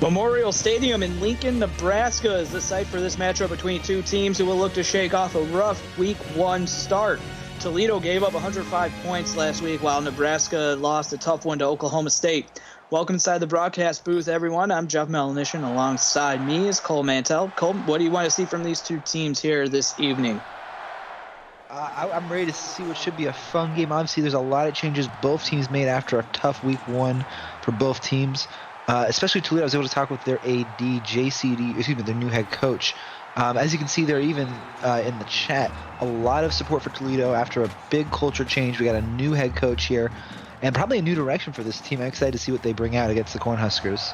Memorial Stadium in Lincoln, Nebraska is the site for this matchup between two teams who will look to shake off a rough Week 1 start. Toledo gave up 105 points last week, while Nebraska lost a tough one to Oklahoma State. Welcome inside the broadcast booth, everyone. I'm Jeff Melanishin. Alongside me is Cole Mantell. Cole, what do you want to see from these two teams here this evening? I'm ready to see what should be a fun game. Obviously, there's a lot of changes both teams made after a tough Week 1 for both teams. Especially Toledo. I was able to talk with their their new head coach. As you can see there, even in the chat, a lot of support for Toledo after a big culture change. We got a new head coach here, and probably a new direction for this team. I'm excited to see what they bring out against the Cornhuskers.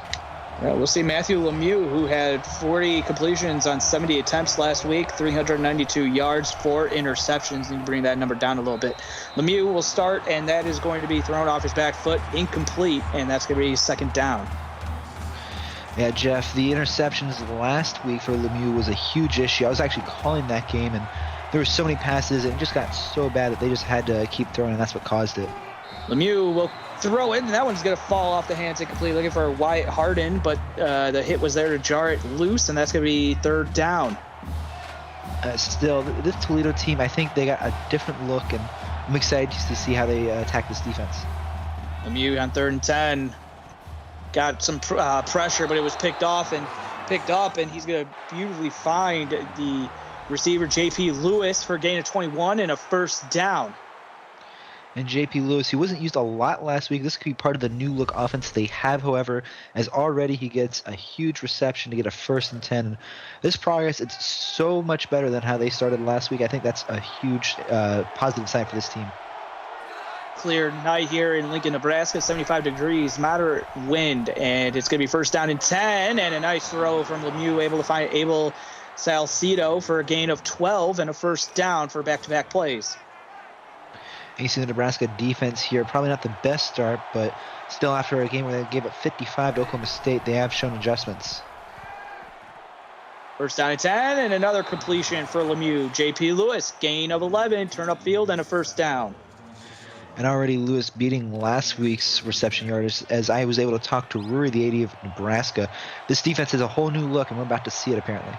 Yeah, we'll see Matthew Lemieux, who had 40 completions on 70 attempts last week, 392 yards, 4 interceptions. You can bring that number down a little bit. Lemieux will start, and that is going to be thrown off his back foot, incomplete, and that's going to be second down. Yeah, Jeff, the interceptions last week for Lemieux was a huge issue. I was actually calling that game, and there were so many passes, and it just got so bad that they just had to keep throwing, and that's what caused it. Lemieux will throw it, and that one's going to fall off the hands incomplete. Looking for Wyatt Harden, but the hit was there to jar it loose, and that's going to be third down. Still, this Toledo team, I think they got a different look, and I'm excited just to see how they attack this defense. Lemieux on 3rd and 10. Got some pressure, but it was picked up, and he's going to beautifully find the receiver, J.P. Lewis, for a gain of 21 and a first down. And J.P. Lewis, he wasn't used a lot last week. This could be part of the new look offense they have, however, as already he gets a huge reception to get a 1st and 10. This progress, it's so much better than how they started last week. I think that's a huge positive sign for this team. Clear night here in Lincoln, Nebraska, 75 degrees, moderate wind, and it's going to be 1st down and 10, and a nice throw from Lemieux, able to find Abel Salcedo for a gain of 12 and a first down for back-to-back plays. And you see the Nebraska defense here, probably not the best start, but still after a game where they gave up 55 to Oklahoma State, they have shown adjustments. 1st down and 10, and another completion for Lemieux. J.P. Lewis, gain of 11, turn up field, and a first down. And already Lewis beating last week's reception yardage, as I was able to talk to Rory, the AD of Nebraska. This defense has a whole new look, and we're about to see it apparently.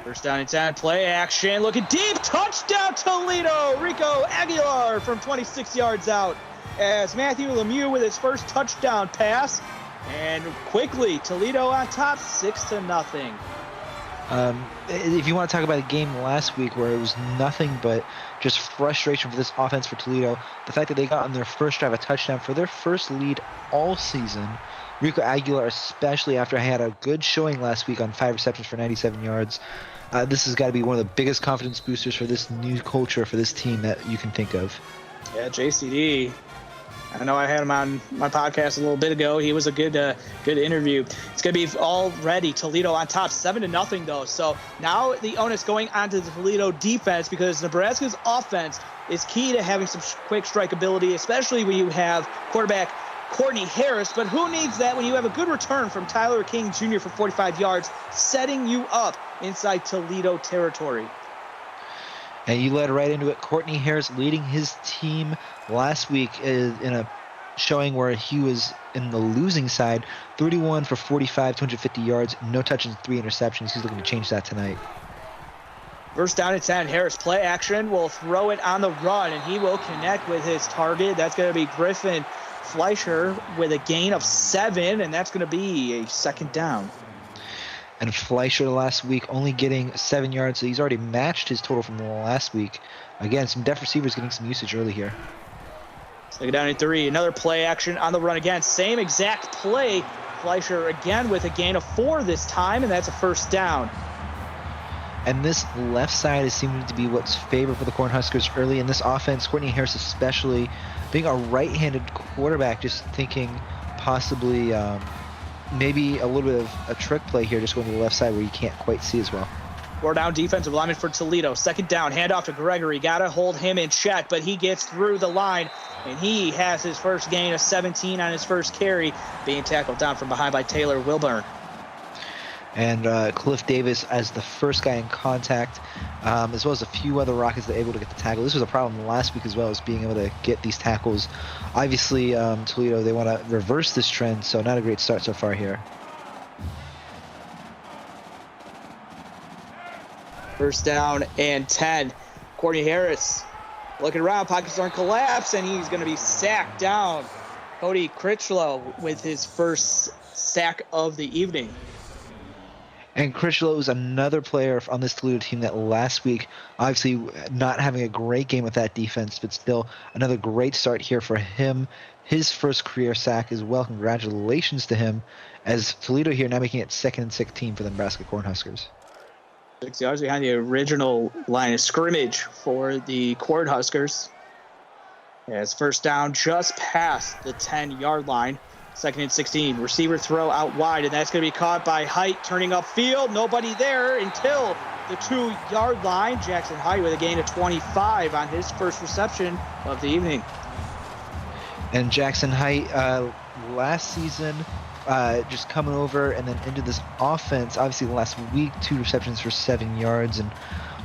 1st down and 10, play action, looking deep, touchdown Toledo! Rico Aguilar from 26 yards out as Matthew Lemieux with his first touchdown pass. And quickly, Toledo on top, 6-0. If you want to talk about a game last week where it was nothing but just frustration for this offense for Toledo, the fact that they got on their first drive a touchdown for their first lead all season. Rico Aguilar, especially after I had a good showing last week on 5 receptions for 97 yards. This has got to be one of the biggest confidence boosters for this new culture for this team that you can think of. Yeah, JCD. I know I had him on my podcast a little bit ago. He was a good interview. It's going to be already Toledo on top, 7-0 though. So now the onus going onto the Toledo defense, because Nebraska's offense is key to having some quick strike ability, especially when you have quarterback Courtney Harris. But who needs that when you have a good return from Tyler King Jr. for 45 yards, setting you up inside Toledo territory? And you led right into it. Courtney Harris leading his team last week in a showing where he was in the losing side. 31 for 45, 250 yards, no touches, 3 interceptions. He's looking to change that tonight. 1st down and 10. Harris play action, will throw it on the run, and he will connect with his target. That's going to be Griffin Fleischer with a gain of 7, and that's going to be a 2nd down. And Fleischer last week only getting 7 yards, so he's already matched his total from the last week. Again, some depth receivers getting some usage early here. 2nd down and 3. Another play action on the run again. Same exact play. Fleischer again with a gain of 4 this time, and that's a 1st down. And this left side is seeming to be what's favored for the Cornhuskers early in this offense. Courtney Harris especially being a right-handed quarterback, just thinking possibly maybe a little bit of a trick play here, just going to the left side where you can't quite see as well. 4 down defensive lineman for Toledo. 2nd down, handoff to Gregory. Got to hold him in check, but he gets through the line, and he has his first gain of 17 on his first carry, being tackled down from behind by Taylor Wilburn. And Cliff Davis as the first guy in contact, as well as a few other Rockets that were able to get the tackle. This was a problem last week as well, as being able to get these tackles. Obviously, Toledo, they want to reverse this trend, so not a great start so far here. First down and 10. Courtney Harris looking around, pockets aren't collapse, and he's going to be sacked down. Cody Critchlow with his first sack of the evening. And Critchlow is another player on this Toledo team that last week, obviously not having a great game with that defense, but still another great start here for him. His first career sack as well. Congratulations to him, as Toledo here now making it 2nd and 16 for the Nebraska Cornhuskers. 6 yards behind the original line of scrimmage for the Cornhuskers. As first down just past the 10-yard line. 2nd and 16. Receiver throw out wide, and that's going to be caught by Height turning upfield. Nobody there until the 2-yard line. Jackson Height with a gain of 25 on his first reception of the evening. And Jackson Height last season just coming over and then into this offense. Obviously, last week, 2 receptions for 7 yards. And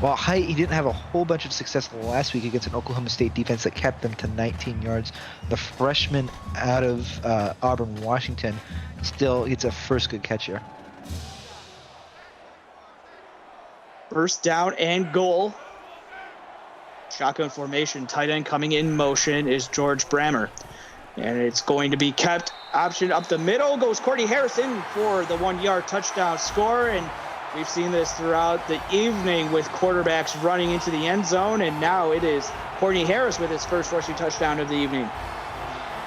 while Height, he didn't have a whole bunch of success last week against an Oklahoma State defense that kept them to 19 yards, the freshman out of Auburn, Washington, still gets a first good catch here. First down and goal. Shotgun formation, tight end coming in motion is George Brammer. And it's going to be kept option up the middle. Goes Courtney Harris in for the 1-yard touchdown score. And we've seen this throughout the evening with quarterbacks running into the end zone. And now it is Courtney Harris with his first rushing touchdown of the evening.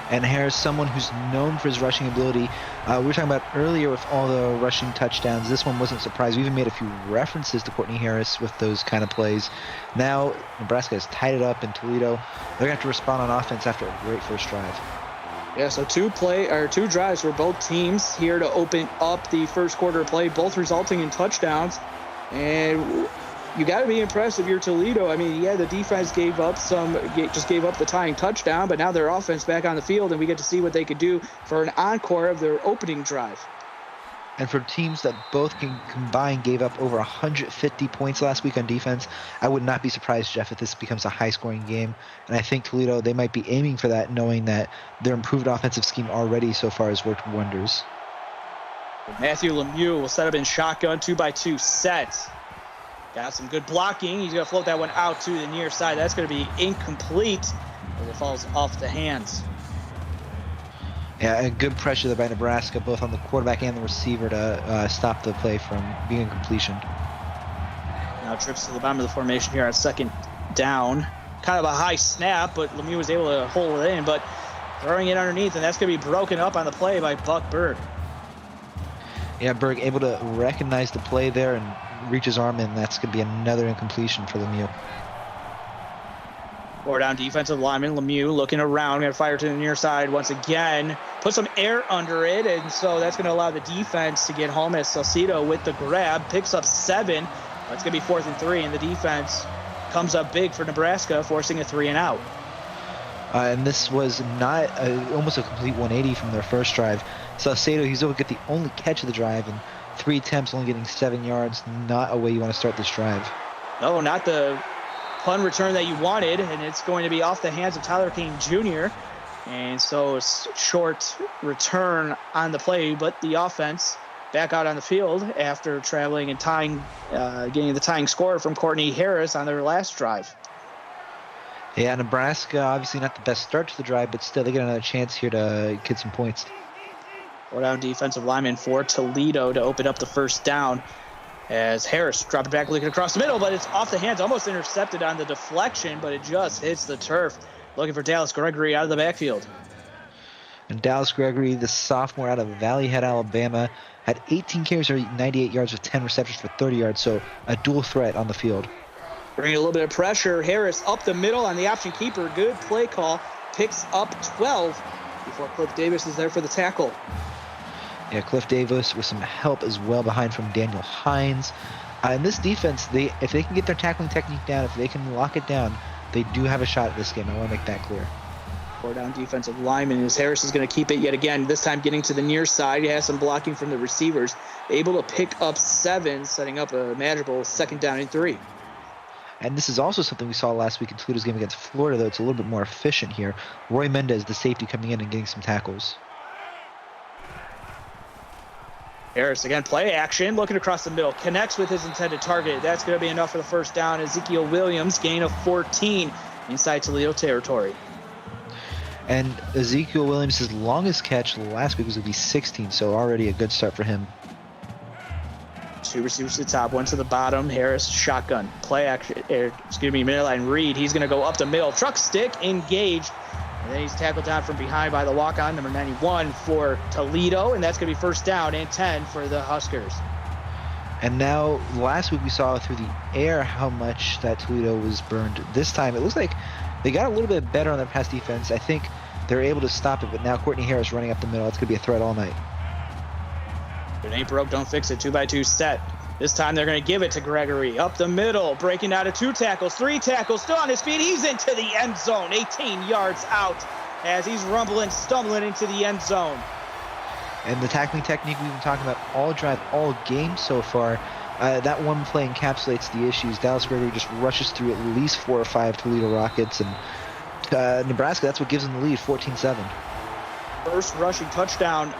And Harris, someone who's known for his rushing ability. We were talking about earlier with all the rushing touchdowns. This one wasn't surprised. We even made a few references to Courtney Harris with those kind of plays. Now Nebraska has tied it up in Toledo. They're going to have to respond on offense after a great first drive. Yeah, so two drives for both teams here to open up the first quarter play, both resulting in touchdowns. And you got to be impressed if you're Toledo. I mean, yeah, the defense gave up the tying touchdown, but now their offense back on the field, and we get to see what they could do for an encore of their opening drive. And for teams that both can combine gave up over 150 points last week on defense, I would not be surprised, Jeff, if this becomes a high-scoring game. And I think Toledo, they might be aiming for that, knowing that their improved offensive scheme already so far has worked wonders. Matthew Lemieux will set up in shotgun, 2x2 set. Got some good blocking. He's going to float that one out to the near side. That's going to be incomplete as it falls off the hands. Yeah, and good pressure there by Nebraska, both on the quarterback and the receiver to stop the play from being a completion. Now trips to the bottom of the formation here on second down. Kind of a high snap, but Lemieux was able to hold it in, but throwing it underneath, and that's going to be broken up on the play by Buck Berg. Yeah, Berg able to recognize the play there and reach his arm in. That's going to be another incompletion for Lemieux. Four down defensive lineman, Lemieux looking around, going to fire to the near side once again. Put some air under it, and so that's going to allow the defense to get home as Salcido with the grab. Picks up 7. That's going to be 4th and 3, and the defense comes up big for Nebraska, forcing a 3-and-out. And this was not almost a complete 180 from their first drive. Salcido, he's able to get the only catch of the drive, and 3 attempts, only getting 7 yards. Not a way you want to start this drive. No, not the punt return that you wanted, and it's going to be off the hands of Tyler King Jr. And so it's short return on the play, but the offense back out on the field after traveling and getting the tying score from Courtney Harris on their last drive. Yeah, Nebraska, obviously not the best start to the drive, but still they get another chance here to get some points. Four down defensive lineman for Toledo to open up the first down. As Harris dropped it back, looking across the middle, but it's off the hands, almost intercepted on the deflection, but it just hits the turf. Looking for Dallas Gregory out of the backfield. And Dallas Gregory, the sophomore out of Valley Head, Alabama, had 18 carries for 98 yards with 10 receptions for 30 yards, so a dual threat on the field. Bringing a little bit of pressure, Harris up the middle on the option keeper. Good play call. Picks up 12 before Cliff Davis is there for the tackle. Yeah, Cliff Davis with some help as well behind from Daniel Hines. And this defense, if they can get their tackling technique down, if they can lock it down, they do have a shot at this game. I want to make that clear. 4 down defensive lineman as Harris is going to keep it yet again, this time getting to the near side. He has some blocking from the receivers, able to pick up 7, setting up a manageable 2nd down and 3. And this is also something we saw last week in Toledo's game against Florida, though it's a little bit more efficient here. Roy Mendez, the safety, coming in and getting some tackles. Harris again, play action, looking across the middle, connects with his intended target. That's going to be enough for the 1st down. Ezekiel Williams, gain of 14 inside Toledo territory. And Ezekiel Williams' longest catch last week was going to be 16, so already a good start for him. 2 receivers to the top, 1 to the bottom. Harris, shotgun, play action, midline read. He's going to go up the middle, truck stick, engaged. And then he's tackled down from behind by the walk-on, number 91 for Toledo, and that's going to be 1st down and 10 for the Huskers. And now, last week we saw through the air how much that Toledo was burned. This time, it looks like they got a little bit better on their pass defense. I think they're able to stop it, but now Courtney Harris running up the middle. It's going to be a threat all night. If it ain't broke, don't fix it. 2-by-2 set. This time they're going to give it to Gregory. Up the middle, breaking out of 2 tackles, 3 tackles, still on his feet. He's into the end zone, 18 yards out as he's rumbling, stumbling into the end zone. And the tackling technique we've been talking about all drive, all game so far, that one play encapsulates the issues. Dallas Gregory just rushes through at least 4 or 5 Toledo Rockets, and Nebraska, that's what gives them the lead, 14-7. First rushing touchdown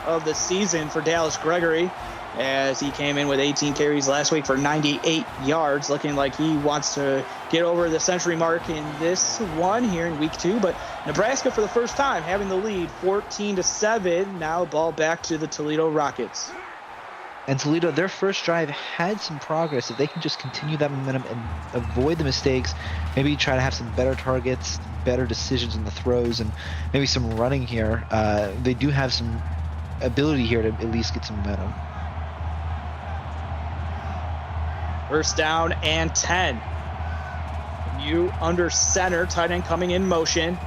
of the season for Dallas Gregory, as he came in with 18 carries last week for 98 yards, looking like he wants to get over the century mark in this one here in week 2. But Nebraska, for the first time, having the lead 14-7. Now ball back to the Toledo Rockets. And Toledo, their first drive had some progress. If they can just continue that momentum and avoid the mistakes, maybe try to have some better targets, better decisions in the throws, and maybe some running here, they do have some ability here to at least get some momentum. 1st down and 10. You under center, tight end coming in motion.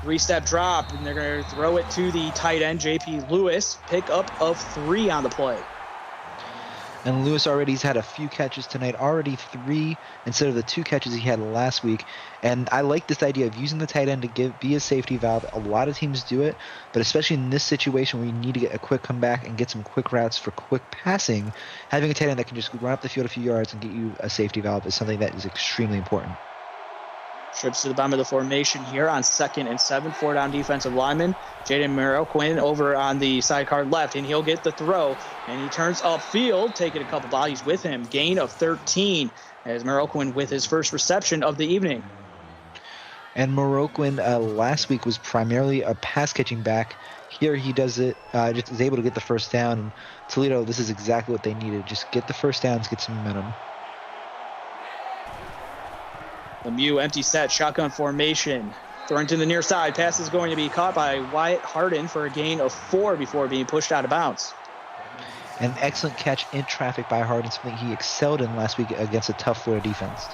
3-step drop, and they're going to throw it to the tight end, J.P. Lewis. Pick up of 3 on the play. And Lewis already's had a few catches tonight, already 3 instead of the 2 catches he had last week. And I like this idea of using the tight end to be a safety valve. A lot of teams do it, but especially in this situation where you need to get a quick comeback and get some quick routes for quick passing, having a tight end that can just run up the field a few yards and get you a safety valve is something that is extremely important. Trips to the bottom of the formation here on 2nd and 7. 4 down defensive lineman. Jaden Merrill-Quinn over on the sidecar left, and he'll get the throw. And he turns upfield, taking a couple bodies with him. Gain of 13 as Merrill-Quinn with his first reception of the evening. And Merrill-Quinn last week was primarily a pass-catching back. Here he does it, just is able to get the 1st down. And Toledo, this is exactly what they needed. Just get the 1st downs, get some momentum. Lemieux, empty set, shotgun formation. Thrown to the near side. Pass is going to be caught by Wyatt Harden for a gain of 4 before being pushed out of bounds. An excellent catch in traffic by Harden, something he excelled in last week against a tough Florida defense.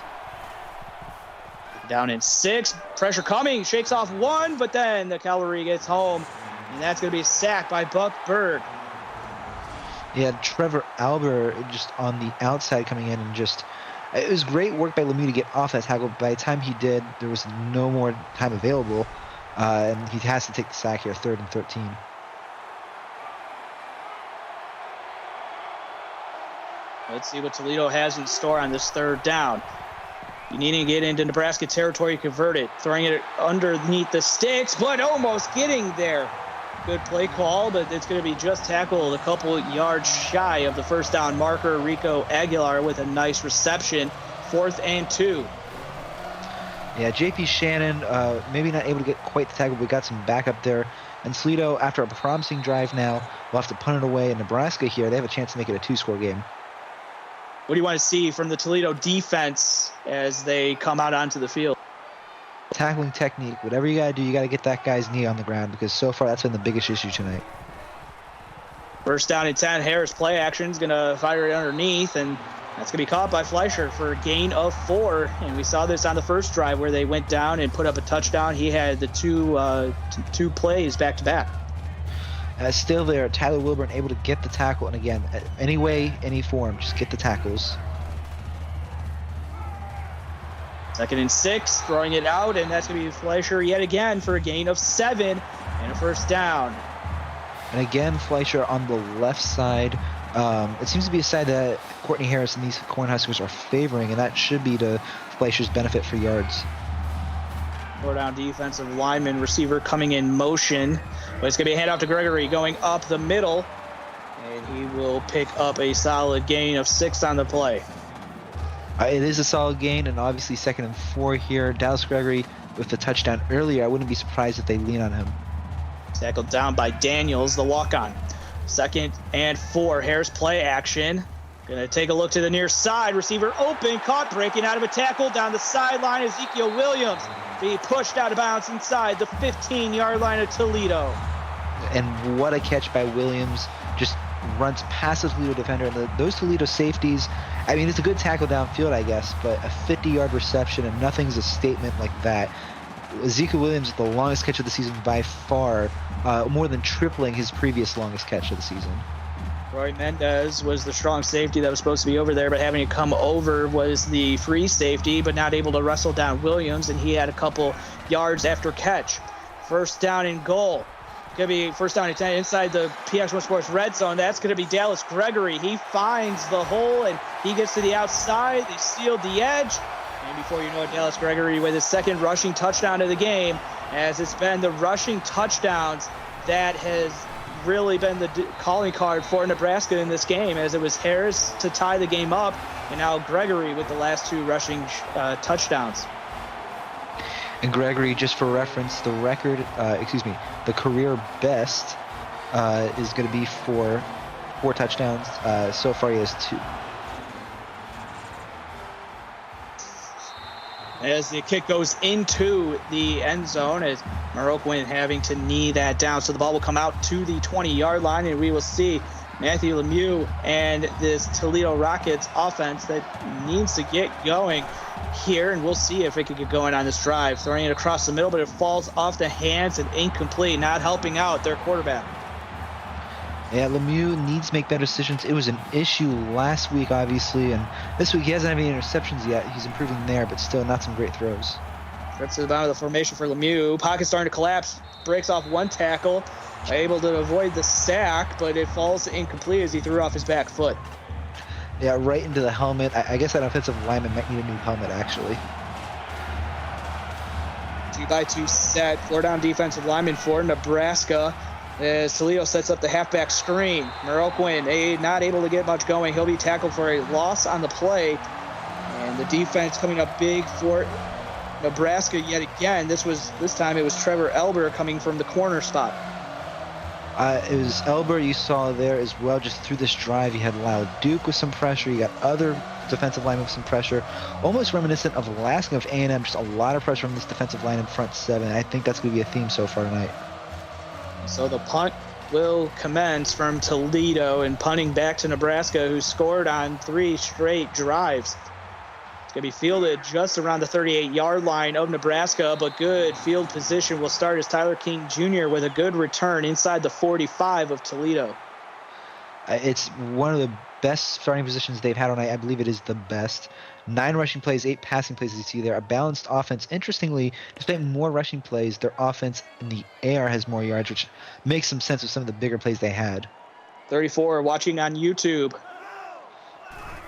Down in 6. Pressure coming. Shakes off 1, but then the cavalry gets home. And that's going to be sacked by Buck Berg. Yeah, Trevor Albert just on the outside coming in and just... It was great work by Lemieux to get off that tackle. By the time he did, there was no more time available, and he has to take the sack here, 3rd and 13. Let's see what Toledo has in store on this 3rd down. You need to get into Nebraska territory, convert it. Throwing it underneath the sticks, but almost getting there. Good play call, but it's going to be just tackled a couple yards shy of the 1st down marker. Rico Aguilar with a nice reception. 4th and 2. Yeah, J.P. Shannon maybe not able to get quite the tackle, but got some backup there. And Toledo, after a promising drive now, will have to punt it away. And Nebraska here, they have a chance to make it a 2-score game. What do you want to see from the Toledo defense as they come out onto the field? Tackling technique, whatever you got to do, you got to get that guy's knee on the ground, because so far that's been the biggest issue tonight. 1st down and 10. Harris play action is going to fire it underneath, and that's going to be caught by Fleischer for a gain of 4. And we saw this on the first drive where they went down and put up a touchdown. He had the two plays back to back. Still there, Tyler Wilburn able to get the tackle, and again, any way, any form, just get the tackles. 2nd and 6, throwing it out, and that's going to be Fleischer yet again for a gain of 7 and a first down. And again, Fleischer on the left side. It seems to be a side that Courtney Harris and these Cornhuskers are favoring, and that should be to Fleischer's benefit for yards. 4-down defensive lineman, receiver coming in motion, but it's going to be a handoff to Gregory going up the middle, and he will pick up a solid gain of 6 on the play. It is a solid gain, and obviously 2nd and 4 here. Dallas Gregory with the touchdown earlier. I wouldn't be surprised if they lean on him. Tackled down by Daniels, the walk-on. 2nd and 4, Harris play action. Going to take a look to the near side. Receiver open, caught, breaking out of a tackle down the sideline. Ezekiel Williams be pushed out of bounds inside the 15-yard line of Toledo. And what a catch by Williams. Just runs past the Toledo defender. And those Toledo safeties, I mean, it's a good tackle downfield, I guess, but a 50-yard reception and nothing's a statement like that. Ezekiel Williams, the longest catch of the season by far, more than tripling his previous longest catch of the season. Roy Mendez was the strong safety that was supposed to be over there, but having to come over was the free safety, but not able to wrestle down Williams, and he had a couple yards after catch. 1st down and goal. Going to be 1st down and 10 inside the PX1 Sports red zone. That's going to be Dallas Gregory. He finds the hole, and he gets to the outside. They sealed the edge. And before you know it, Dallas Gregory with his 2nd rushing touchdown of the game, as it's been the rushing touchdowns that has really been the calling card for Nebraska in this game, as it was Harris to tie the game up, and now Gregory with the last 2 rushing touchdowns. And Gregory, just for reference, the career best is going to be for 4 touchdowns. So far he has 2. As the kick goes into the end zone, as Marroquin having to knee that down. So the ball will come out to the 20-yard line, and we will see Matthew Lemieux and this Toledo Rockets offense that needs to get going here, and we'll see if it can get going on this drive. Throwing it across the middle, but it falls off the hands and incomplete, not helping out their quarterback. Yeah, Lemieux needs to make better decisions. It was an issue last week, obviously, and this week he hasn't had any interceptions yet. He's improving there, but still not some great throws. That's the bottom of the formation for Lemieux. Pocket starting to collapse, breaks off 1 tackle, able to avoid the sack, but it falls incomplete as he threw off his back foot. Yeah, right into the helmet. I guess that offensive lineman might need a new helmet, actually. 2-by-2 set, 4-down defensive lineman for Nebraska. As Toledo sets up the halfback screen. Marroquin not able to get much going. He'll be tackled for a loss on the play. And the defense coming up big for Nebraska yet again. This time it was Trevor Elber coming from the corner spot. It was Elber you saw there as well. Just through this drive, you had Lyle Duke with some pressure. You got other defensive linemen with some pressure. Almost reminiscent of last game of A&M. Just a lot of pressure from this defensive line in front 7. I think that's going to be a theme so far tonight. So the punt will commence from Toledo, and punting back to Nebraska, who scored on 3 straight drives. It's going to be fielded just around the 38-yard line of Nebraska, but good field position will start as Tyler King Jr. with a good return inside the 45 of Toledo. It's one of the best starting positions they've had all night. I believe it is the best. 9 rushing plays, 8 passing plays, as you see there. A balanced offense. Interestingly, despite more rushing plays, their offense in the air has more yards, which makes some sense with some of the bigger plays they had. 34 watching on YouTube.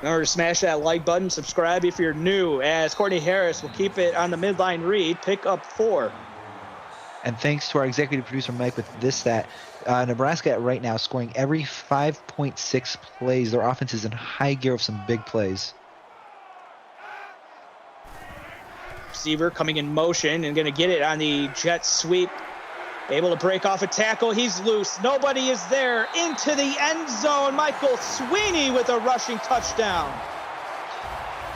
Remember to smash that like button, subscribe if you're new, as Courtney Harris will keep it on the midline read, pick up 4. And thanks to our executive producer, Mike, with this stat, Nebraska right now scoring every 5.6 plays. Their offense is in high gear with some big plays. Receiver coming in motion and going to get it on the jet sweep. Able to break off a tackle. He's loose. Nobody is there. Into the end zone. Michael Sweeney with a rushing touchdown.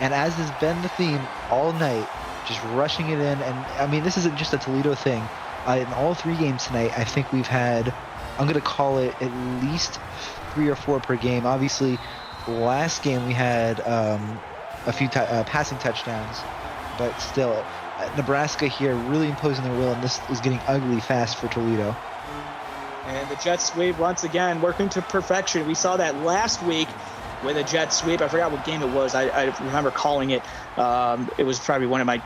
And as has been the theme all night, just rushing it in. And, I mean, this isn't just a Toledo thing. In all 3 games tonight, I think we've had, I'm going to call it at least 3 or 4 per game. Obviously, last game we had a few passing touchdowns. But still, Nebraska here really imposing their will, and this is getting ugly fast for Toledo. And the jet sweep once again working to perfection. We saw that last week with a jet sweep. I forgot what game it was. I remember calling it. It was probably one of my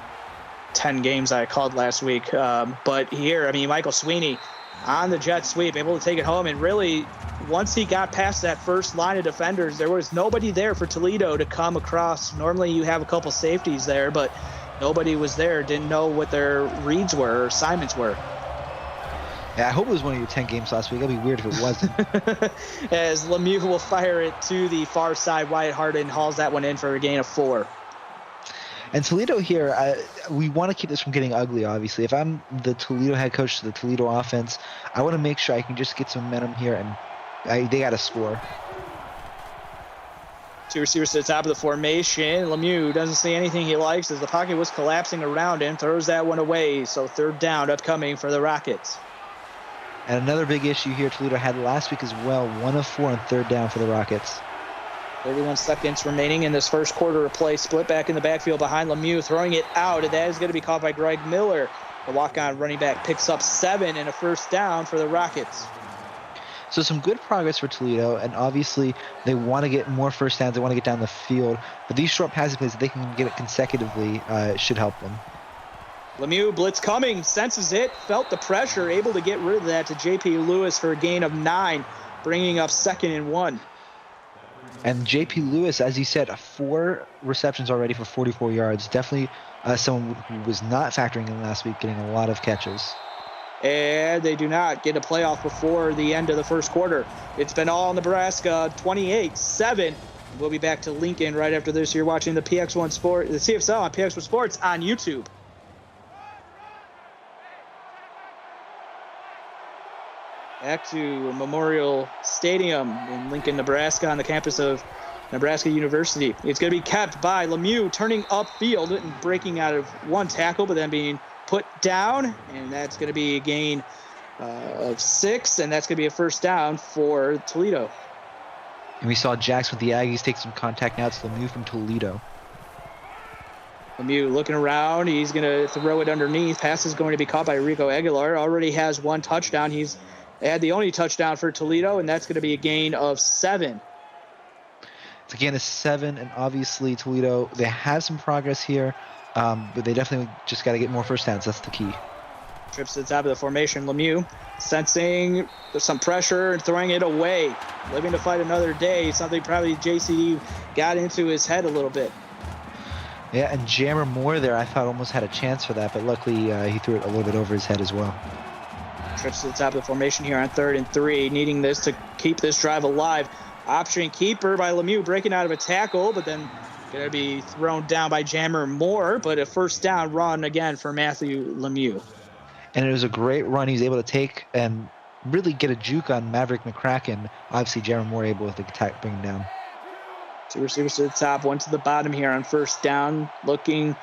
10 games I called last week. But here, I mean, Michael Sweeney on the jet sweep, able to take it home. And really, once he got past that first line of defenders, there was nobody there for Toledo to come across. Normally you have a couple safeties there, but nobody was there, didn't know what their reads were or assignments were. Yeah, I hope it was one of your 10 games last week. That'd be weird if it wasn't. As Lemieux will fire it to the far side, Wyatt Harden hauls that one in for a gain of 4. And Toledo here, we want to keep this from getting ugly, obviously. If I'm the Toledo head coach to the Toledo offense, I want to make sure I can just get some momentum here, and they got to score. 2 receivers to the top of the formation. Lemieux doesn't see anything he likes as the pocket was collapsing around him, throws that one away. So 3rd down upcoming for the Rockets. And another big issue here Toledo had last week as well, 1 of 4 on 3rd down for the Rockets. 31 seconds remaining in this first quarter of play. Split back in the backfield behind Lemieux, throwing it out, and that is going to be caught by Greg Miller. The walk-on running back picks up 7 and a 1st down for the Rockets. So some good progress for Toledo, and obviously they want to get more first downs. They want to get down the field. But these short passing plays, if they can get it consecutively, should help them. Lemieux, blitz coming, senses it, felt the pressure, able to get rid of that to J.P. Lewis for a gain of 9, bringing up 2nd and 1. And J.P. Lewis, as you said, 4 receptions already for 44 yards. Definitely someone who was not factoring in last week, getting a lot of catches. And they do not get a playoff before the end of the first quarter. It's been all Nebraska, 28-7. We'll be back to Lincoln right after this. You're watching the PX1 Sport, the CFSL on PX1 Sports on YouTube. Back to Memorial Stadium in Lincoln, Nebraska, on the campus of Nebraska University. It's going to be kept by Lemieux, turning upfield and breaking out of one tackle, but then being put down, and that's going to be a gain of 6, and that's going to be a 1st down for Toledo. And we saw Jackson with the Aggies take some contact. Now it's Lemieux from Toledo. Lemieux looking around. He's going to throw it underneath. Pass is going to be caught by Rico Aguilar. Already has 1 touchdown. He's had the only touchdown for Toledo, and that's going to be a gain of 7. It's a gain of 7, and obviously Toledo, they have some progress here, but they definitely just got to get more first downs. That's the key. Trips to the top of the formation. Lemieux sensing there's some pressure and throwing it away. Living to fight another day, something probably JCD got into his head a little bit. Yeah, and Jammer Moore there, I thought almost had a chance for that, but luckily he threw it a little bit over his head as well. Trips to the top of the formation here on 3rd and 3, needing this to keep this drive alive. Option keeper by Lemieux, breaking out of a tackle, but then going to be thrown down by Jammer Moore, but a 1st down run again for Matthew Lemieux. And it was a great run. He was able to take and really get a juke on Maverick McCracken. Obviously, Jammer Moore able to attack, bring him down. 2 receivers to the top, 1 to the bottom here on 1st down, looking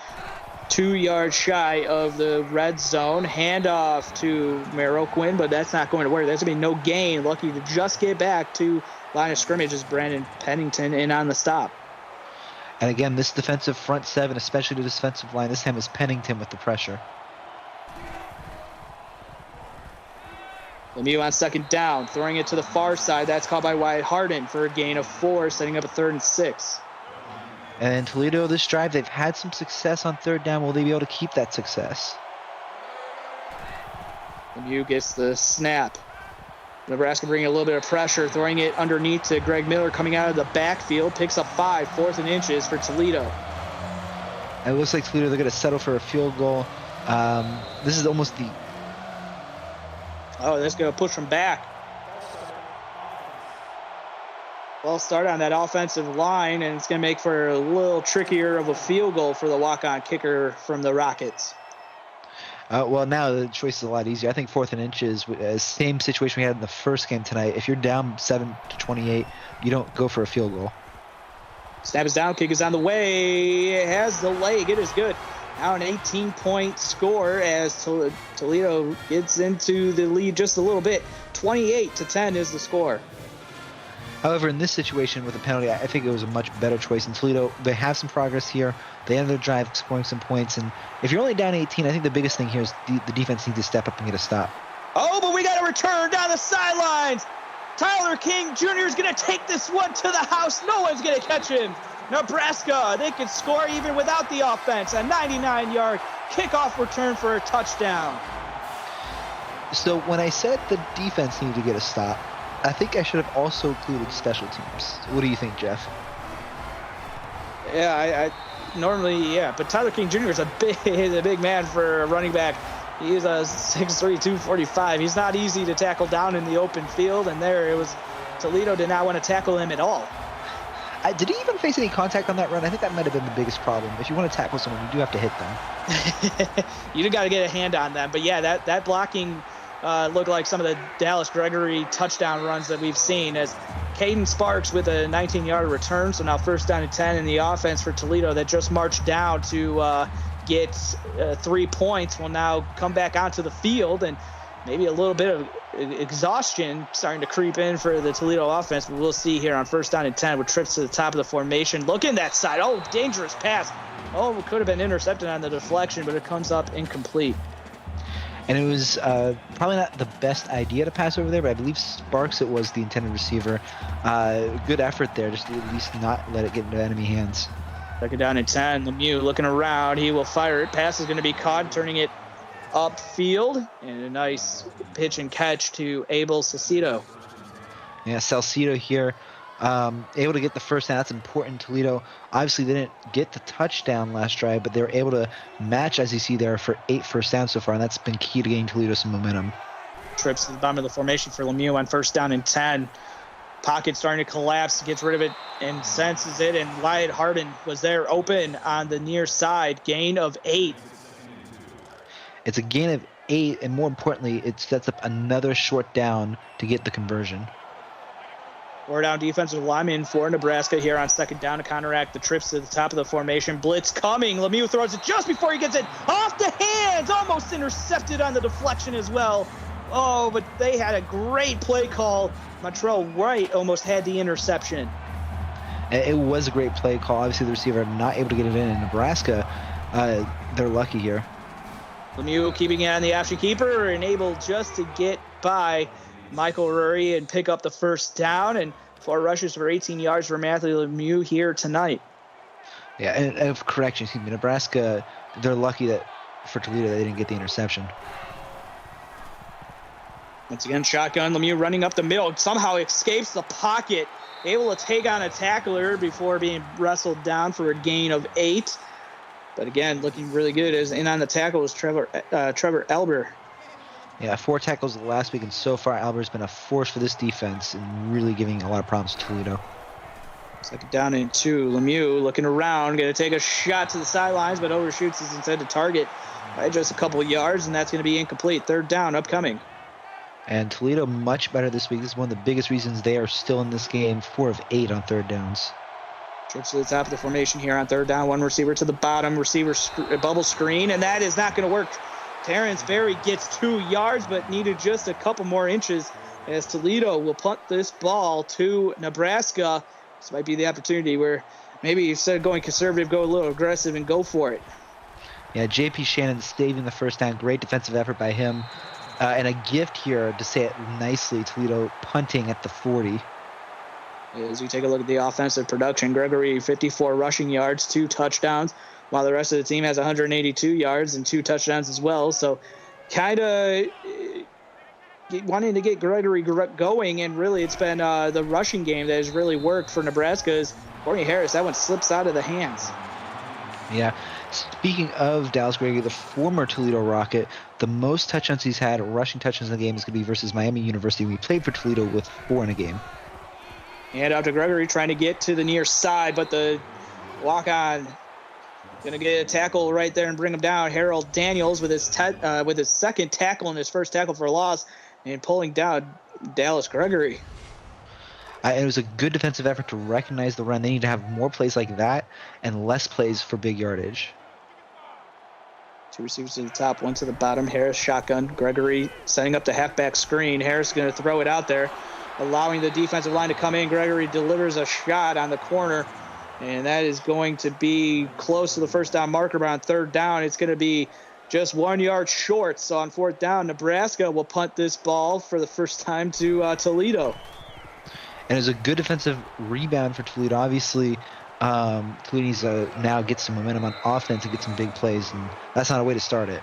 2 yards shy of the red zone. Handoff to Quinn, but that's not going to work. That's going to be no gain. Lucky to just get back to line of scrimmage is Brandon Pennington in on the stop. And again, this defensive front 7, especially the defensive line, this time is Pennington with the pressure. Lemieux on 2nd down, throwing it to the far side. That's caught by Wyatt Harden for a gain of 4, setting up a 3rd and 6. And Toledo, this drive, they've had some success on 3rd down. Will they be able to keep that success? Lemieux gets the snap. Nebraska bringing a little bit of pressure, throwing it underneath to Greg Miller coming out of the backfield. Picks up 5, 4th and inches for Toledo. And it looks like Toledo, they're going to settle for a field goal. This is almost the... Oh, that's going to push them back. Well, start on that offensive line, and it's going to make for a little trickier of a field goal for the walk-on kicker from the Rockets. Well, now the choice is a lot easier. I think 4th and inches, same situation we had in the first game tonight. If you're down 7-28, you don't go for a field goal. Snap is down, kick is on the way. It has the leg. It is good. Now an 18-point score as Toledo gets into the lead just a little bit. 28-10 is the score. However, in this situation with the penalty, I think it was a much better choice. In Toledo, they have some progress here. They end their drive scoring some points. And if you're only down 18, I think the biggest thing here is the defense needs to step up and get a stop. Oh, but we got a return down the sidelines. Tyler King Jr. is going to take this one to the house. No one's going to catch him. Nebraska, they could score even without the offense. A 99-yard kickoff return for a touchdown. So when I said the defense needed to get a stop, I think I should have also included special teams. What do you think, Jeff? Yeah, I normally, yeah, but Tyler King Jr. is a big man for a running back. He is a 6'3", 245. He's not easy to tackle down in the open field, and there it was. Toledo did not want to tackle him at all. Did he even face any contact on that run? I think that might have been the biggest problem. If you want to tackle someone, you do have to hit them. You got to get a hand on them. But yeah, that blocking looked like some of the Dallas Gregory touchdown runs that we've seen, as Caden Sparks with a 19-yard return. So now first down and 10 in the offense for Toledo that just marched down to get 3 points will now come back onto the field, and maybe a little bit of exhaustion starting to creep in for the Toledo offense, but we'll see here on first down and 10 with trips to the top of the formation. Look in that side. Oh, dangerous pass. Oh, it could have been intercepted on the deflection, but it comes up incomplete. And it was probably not the best idea to pass over there, but I believe Sparks, it was the intended receiver. Good effort there, just to at least not let it get into enemy hands. Second down and 10. Lemieux looking around. He will fire it. Pass is going to be caught, turning it upfield, and a nice pitch and catch to Abel Salcido. Yeah, Salcido here, able to get the first down. That's important. Toledo, obviously they didn't get the touchdown last drive, but they were able to match, as you see there, for 8 first downs so far, and that's been key to getting Toledo some momentum. Trips to the bottom of the formation for Lemieux on first down and 10. Pocket starting to collapse, gets rid of it and senses it, and Wyatt Harden was there open on the near side. Gain of 8. It's a gain of 8, and more importantly, it sets up another short down to get the conversion. 4 down defensive lineman for Nebraska here on second down to counteract the trips to the top of the formation. Blitz coming. Lemieux throws it just before he gets it off the hands. Almost intercepted on the deflection as well. Oh, but they had a great play call. Motrell Wright almost had the interception. It was a great play call. Obviously, the receiver not able to get it in Nebraska. They're lucky here. Lemieux keeping it on the option keeper and able just to get by Michael Rury and pick up the first down, and 4 rushes for 18 yards for Matthew Lemieux here tonight. Yeah, and correction, excuse me, Nebraska, they're lucky that for Toledo they didn't get the interception. Once again, shotgun, Lemieux running up the middle, somehow escapes the pocket, able to take on a tackler before being wrestled down for a gain of 8. But again, looking really good. As in on the tackle is Trevor Elber. Yeah, 4 tackles last week, and so far Elber's been a force for this defense and really giving a lot of problems to Toledo. Second down and 2. Lemieux looking around, going to take a shot to the sidelines, but overshoots his intended target by just a couple of yards, and that's going to be incomplete. Third down upcoming. And Toledo much better this week. This is one of the biggest reasons they are still in this game. 4 of 8 on third downs. Trips to the top of the formation here on third down. 1 receiver to the bottom. Receiver bubble screen, and that is not going to work. Terrence Berry gets 2 yards, but needed just a couple more inches as Toledo will punt this ball to Nebraska. This might be the opportunity where maybe instead of going conservative, go a little aggressive and go for it. Yeah, J.P. Shannon saving the first down. Great defensive effort by him. And a gift here, to say it nicely, Toledo punting at the 40. As we take a look at the offensive production, Gregory 54 rushing yards, 2 touchdowns, while the rest of the team has 182 yards and 2 touchdowns as well. So kind of wanting to get Gregory going, and really it's been the rushing game that has really worked for Nebraska. As Courtney Harris, that one slips out of the hands. Yeah. Speaking of Dallas Gregory, the former Toledo Rocket, the most touchdowns he's had, rushing touchdowns in the game, is going to be versus Miami University. We played for Toledo with 4 in a game. And out to Gregory trying to get to the near side, but the walk-on going to get a tackle right there and bring him down. Harold Daniels with his second tackle and his first tackle for a loss, and pulling down Dallas Gregory. It was a good defensive effort to recognize the run. They need to have more plays like that and less plays for big yardage. 2 receivers to the top, 1 to the bottom. Harris shotgun. Gregory setting up the halfback screen. Harris is going to throw it out there, allowing the defensive line to come in. Gregory delivers a shot on the corner, and that is going to be close to the first down marker. But on third down, it's going to be just 1 yard short. So on fourth down, Nebraska will punt this ball for the first time to Toledo. And it was a good defensive rebound for Toledo. Obviously, Toledo needs to now get some momentum on offense and get some big plays, and that's not a way to start it.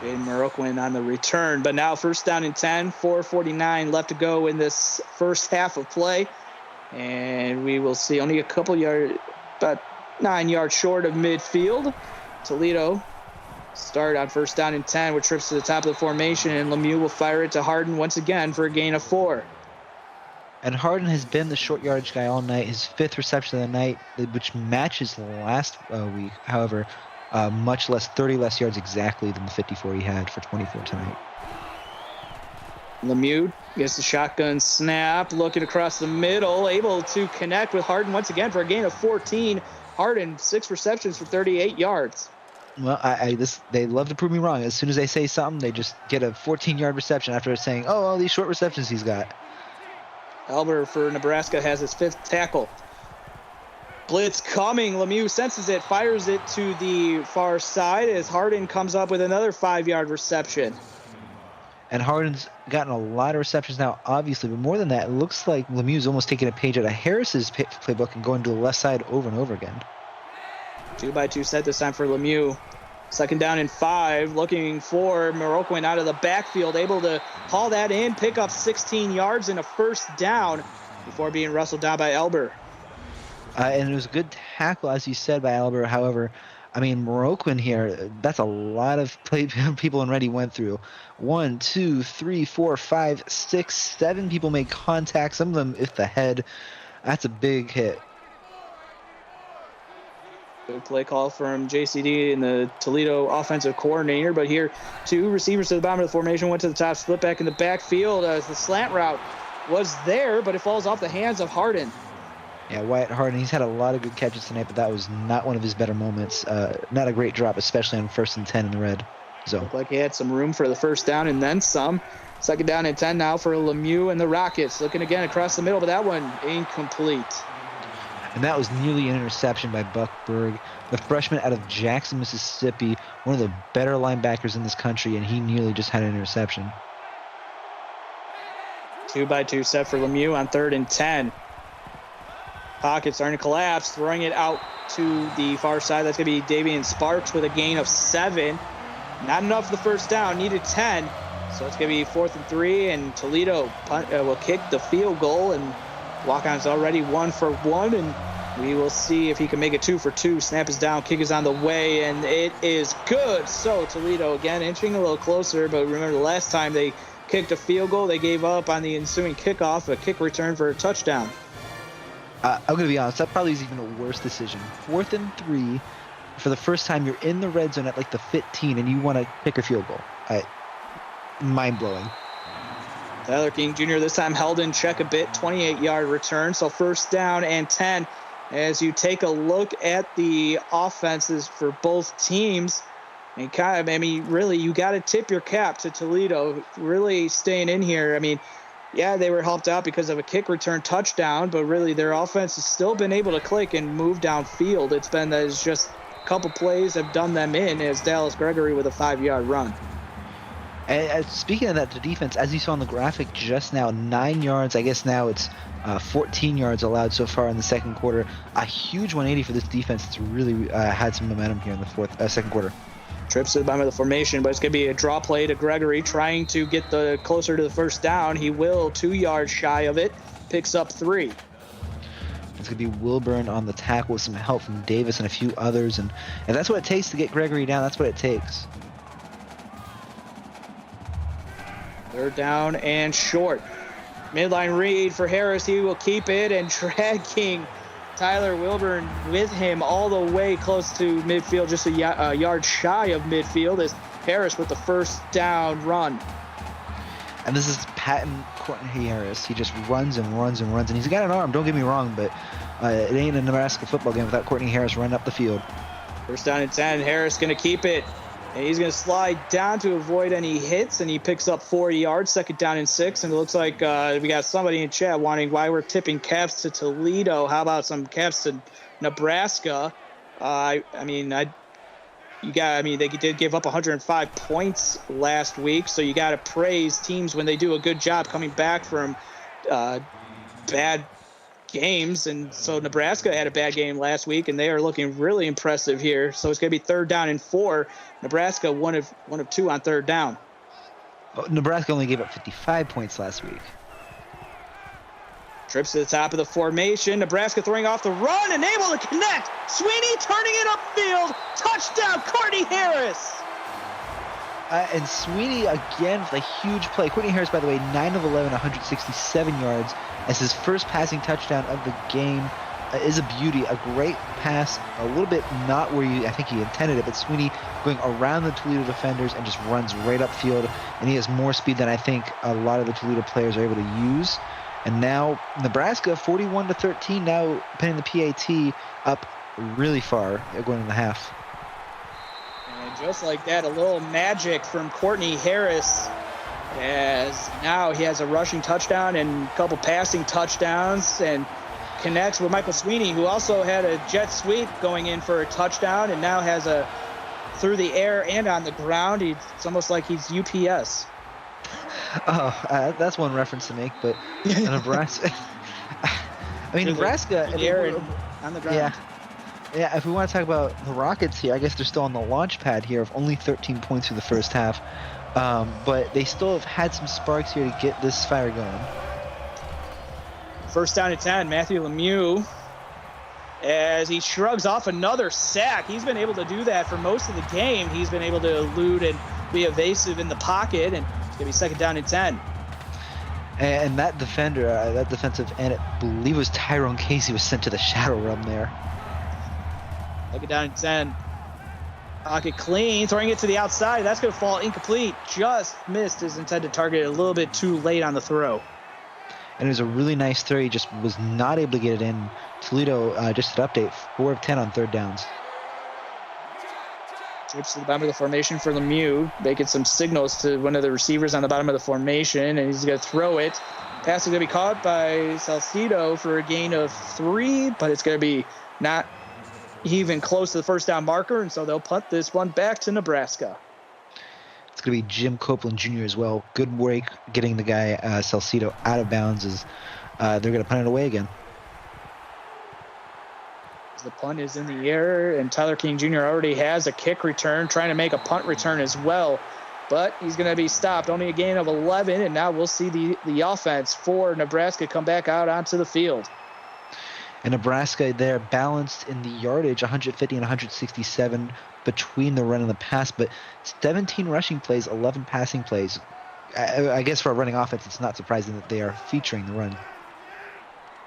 Jaden Moroccan on the return, but now first down and 10, 4:49 left to go in this first half of play. And we will see only a couple yards, about 9 yards short of midfield. Toledo start on first down and 10 with trips to the top of the formation, and Lemieux will fire it to Harden once again for a gain of 4. And Harden has been the short yardage guy all night. His 5th reception of the night, which matches the last week. However, much less, 30 less yards exactly than the 54 he had for 24 tonight. Lemieux gets the shotgun snap, looking across the middle, able to connect with Harden once again for a gain of 14. Harden, 6 receptions for 38 yards. Well, they love to prove me wrong. As soon as they say something, they just get a 14-yard reception after saying, oh, all these short receptions he's got. Elber for Nebraska has his 5th tackle. Blitz coming. Lemieux senses it, fires it to the far side as Harden comes up with another 5-yard reception. And Harden's gotten a lot of receptions now, obviously, but more than that, it looks like Lemieux's almost taking a page out of Harris's playbook and going to the left side over and over again. 2-by-2 set this time for Lemieux. Second down and 5, looking for Moroccan out of the backfield, able to haul that in, pick up 16 yards and a first down before being wrestled down by Elber. And it was a good tackle, as you said, by Elber. However, I mean, Moroccan here, that's a lot of people in red he went through. 1, 2, 3, 4, 5, 6, 7 people made contact. Some of them hit the head. That's a big hit. Good play call from JCD and the Toledo offensive coordinator. But here, 2 receivers to the bottom of the formation, went to the top, split back in the backfield as the slant route was there, but it falls off the hands of Harden. Yeah, Wyatt Harden, he's had a lot of good catches tonight, but that was not one of his better moments. Not a great drop, especially on 1st and 10 in the red zone. Looked like he had some room for the first down and then some. Second down and 10 now for Lemieux and the Rockets. Looking again across the middle, but that one incomplete. And that was nearly an interception by Buck Berg, the freshman out of Jackson, Mississippi, one of the better linebackers in this country, and he nearly just had an interception. 2-by-2 set for Lemieux on 3rd and 10. Pocket starting to collapse, throwing it out to the far side. That's going to be Davian Sparks with a gain of 7. Not enough for the first down, needed 10. So it's going to be 4th and 3, and Toledo will kick the field goal, and Walk-on's already 1 for 1, and we will see if he can make it 2 for 2. Snap is down, kick is on the way, and it is good. So Toledo again inching a little closer, but remember the last time they kicked a field goal, they gave up on the ensuing kickoff, a kick return for a touchdown. I'm going to be honest, that probably is even a worse decision. 4th and 3, for the first time you're in the red zone at like the 15, and you want to kick a field goal. Mind-blowing. Tyler King Jr. this time held in check a bit, 28-yard return. So first down and 10. As you take a look at the offenses for both teams, and really, you got to tip your cap to Toledo, really staying in here. I mean, yeah, they were helped out because of a kick return touchdown, but really their offense has still been able to click and move downfield. It's been that it's just a couple plays have done them in, as Dallas Gregory with a 5-yard run. And speaking of that, the defense, as you saw on the graphic just now, 9 yards. I guess now it's 14 yards allowed so far in the second quarter. A huge 180 for this defense. It's really had some momentum here in the second quarter. Trips to the bottom of the formation, but it's going to be a draw play to Gregory, trying to get closer to the first down. He will, 2 yards shy of it, picks up 3. It's going to be Wilburn on the tackle with some help from Davis and a few others. And that's what it takes to get Gregory down. That's what it takes. 3rd down and short. Midline read for Harris. He will keep it, and dragging Tyler Wilburn with him all the way close to midfield, just a yard shy of midfield, is Harris with the first down run. And this is patent Courtney Harris. He just runs and runs and runs. And he's got an arm, don't get me wrong, but it ain't a Nebraska football game without Courtney Harris running up the field. First down and 10. Harris going to keep it. And he's going to slide down to avoid any hits, and he picks up 4 yards. 2nd down and 6, and it looks like we got somebody in chat wanting why we're tipping caps to Toledo. How about some caps to Nebraska? They did give up 105 points last week, so you got to praise teams when they do a good job coming back from bad games, and so Nebraska had a bad game last week, and they are looking really impressive here. So it's going to be 3rd down and 4. Nebraska one of 2 on 3rd down. Oh, Nebraska only gave up 55 points last week. Trips to the top of the formation. Nebraska throwing off the run and able to connect. Sweeney turning it upfield. Touchdown, Courtney Harris. And Sweeney again with a huge play. Courtney Harris, by the way, 9 of 11, 167 yards as his first passing touchdown of the game. Is a beauty, a great pass, a little bit not where I think he intended it, but Sweeney going around the Toledo defenders and just runs right upfield, and he has more speed than I think a lot of the Toledo players are able to use. And now Nebraska 41-13, now pinning the PAT up really far going in the half. And just like that, a little magic from Courtney Harris, as now he has a rushing touchdown and a couple passing touchdowns, and connects with Michael Sweeney, who also had a jet sweep going in for a touchdown, and now has a through the air and on the ground. It's almost like he's UPS. That's one reference to make, but Nebraska. I mean, Nebraska. The air and on the ground. Yeah. If we want to talk about the Rockets here, I guess they're still on the launch pad here of only 13 points through the first half, but they still have had some sparks here to get this fire going. 1st down and 10, Matthew Lemieux, as he shrugs off another sack. He's been able to do that for most of the game. He's been able to elude and be evasive in the pocket, and it's going to be 2nd down and 10. And that defender, that defensive end, I believe it was Tyrone Casey, was sent to the shadow realm there. 2nd down and 10. Pocket clean, throwing it to the outside. That's going to fall incomplete. Just missed his intended target a little bit too late on the throw. And it was a really nice throw. He just was not able to get it in. Toledo, just an update, 4 of 10 on 3rd downs. Trips to the bottom of the formation for Lemieux, making some signals to one of the receivers on the bottom of the formation, and he's going to throw it. Pass is going to be caught by Salcido for a gain of 3, but it's going to be not even close to the 1st down marker, and so they'll punt this one back to Nebraska. It's going to be Jim Copeland Jr. as well. Good work getting the guy, Salcido, out of bounds as they're going to punt it away again. The punt is in the air, and Tyler King Jr. already has a kick return, trying to make a punt return as well. But he's going to be stopped. Only a gain of 11, and now we'll see the offense for Nebraska come back out onto the field. And Nebraska, they're balanced in the yardage, 150 and 167 between the run and the pass, but 17 rushing plays, 11 passing plays. I guess for a running offense, it's not surprising that they are featuring the run.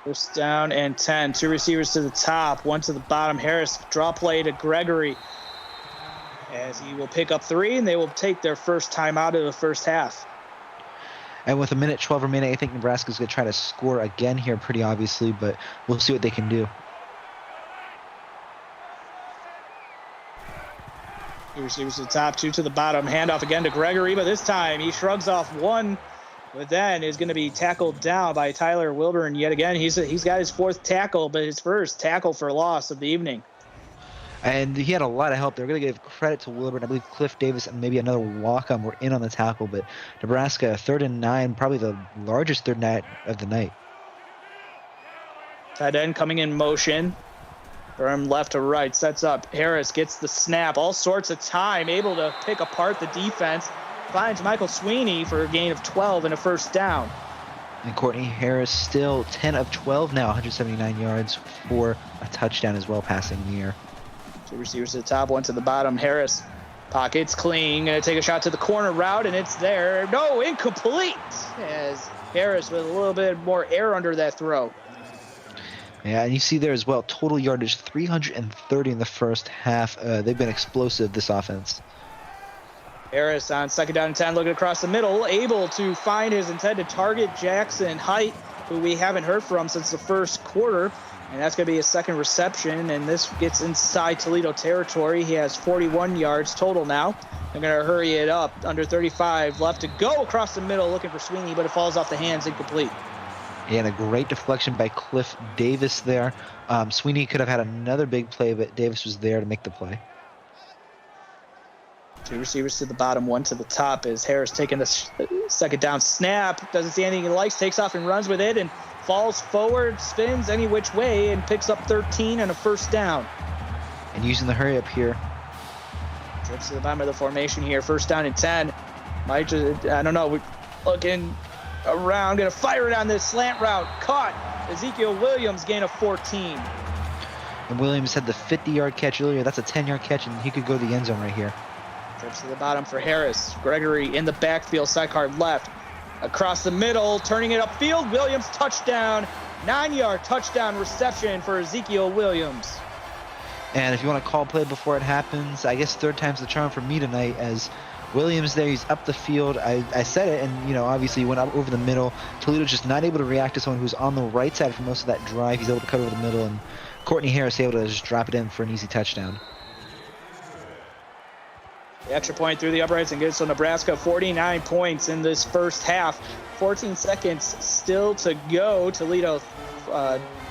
1st down and 10. 2 receivers to the top, 1 to the bottom. Harris draw play to Gregory, as he will pick up 3, and they will take their first time out of the first half. And with 1:12 remaining, I think Nebraska's going to try to score again here pretty obviously, but we'll see what they can do. 2 receivers to the top, 2 to the bottom. Handoff again to Gregory, but this time he shrugs off 1, but then is going to be tackled down by Tyler Wilburn yet again. He's got his 4th tackle, but his first tackle for loss of the evening. And he had a lot of help. They're going to give credit to Wilburn. I believe Cliff Davis and maybe another walk-on were in on the tackle, but Nebraska 3rd and 9, probably the largest 3rd night of the night. Tight end coming in motion from left to right, sets up. Harris gets the snap, all sorts of time, able to pick apart the defense. Finds Michael Sweeney for a gain of 12 and a 1st down. And Courtney Harris still 10 of 12 now, 179 yards for a touchdown as well, passing in the air. 2 receivers to the top, 1 to the bottom. Harris, pockets clean, going to take a shot to the corner route, and it's there. No, incomplete, as Harris with a little bit more air under that throw. Yeah, and you see there as well, total yardage 330 in the first half. They've been explosive, this offense. Harris on 2nd down and 10, looking across the middle, able to find his intended target, Jackson Height, who we haven't heard from since the 1st quarter. And that's going to be his 2nd reception, and this gets inside Toledo territory. He has 41 yards total now. They're going to hurry it up. Under 35 left to go across the middle, looking for Sweeney, but it falls off the hands, incomplete. And a great deflection by Cliff Davis there. Sweeney could have had another big play, but Davis was there to make the play. 2 receivers to the bottom, 1 to the top, as Harris taking the 2nd down snap. Doesn't see anything he likes, takes off and runs with it, and falls forward, spins any which way, and picks up 13 and a first down. And using the hurry up here. Trips to the bottom of the formation here. First down and 10. Might just, I don't know. We're looking around. Going to fire it on this slant route. Caught. Ezekiel Williams, gain of 14. And Williams had the 50-yard catch earlier. That's a 10-yard catch, and he could go to the end zone right here. Trips to the bottom for Harris. Gregory in the backfield, sidecar left. Across the middle, turning it upfield. Williams, touchdown. 9-yard touchdown reception for Ezekiel Williams. And if you want to call play before it happens, I guess third time's the charm for me tonight, as Williams there, he's up the field. I said it, and obviously he went up over the middle. Toledo's just not able to react to someone who's on the right side for most of that drive. He's able to cut over the middle, and Courtney Harris able to just drop it in for an easy touchdown. The extra point through the uprights and gives to Nebraska 49 points in this first half. 14 seconds still to go. Toledo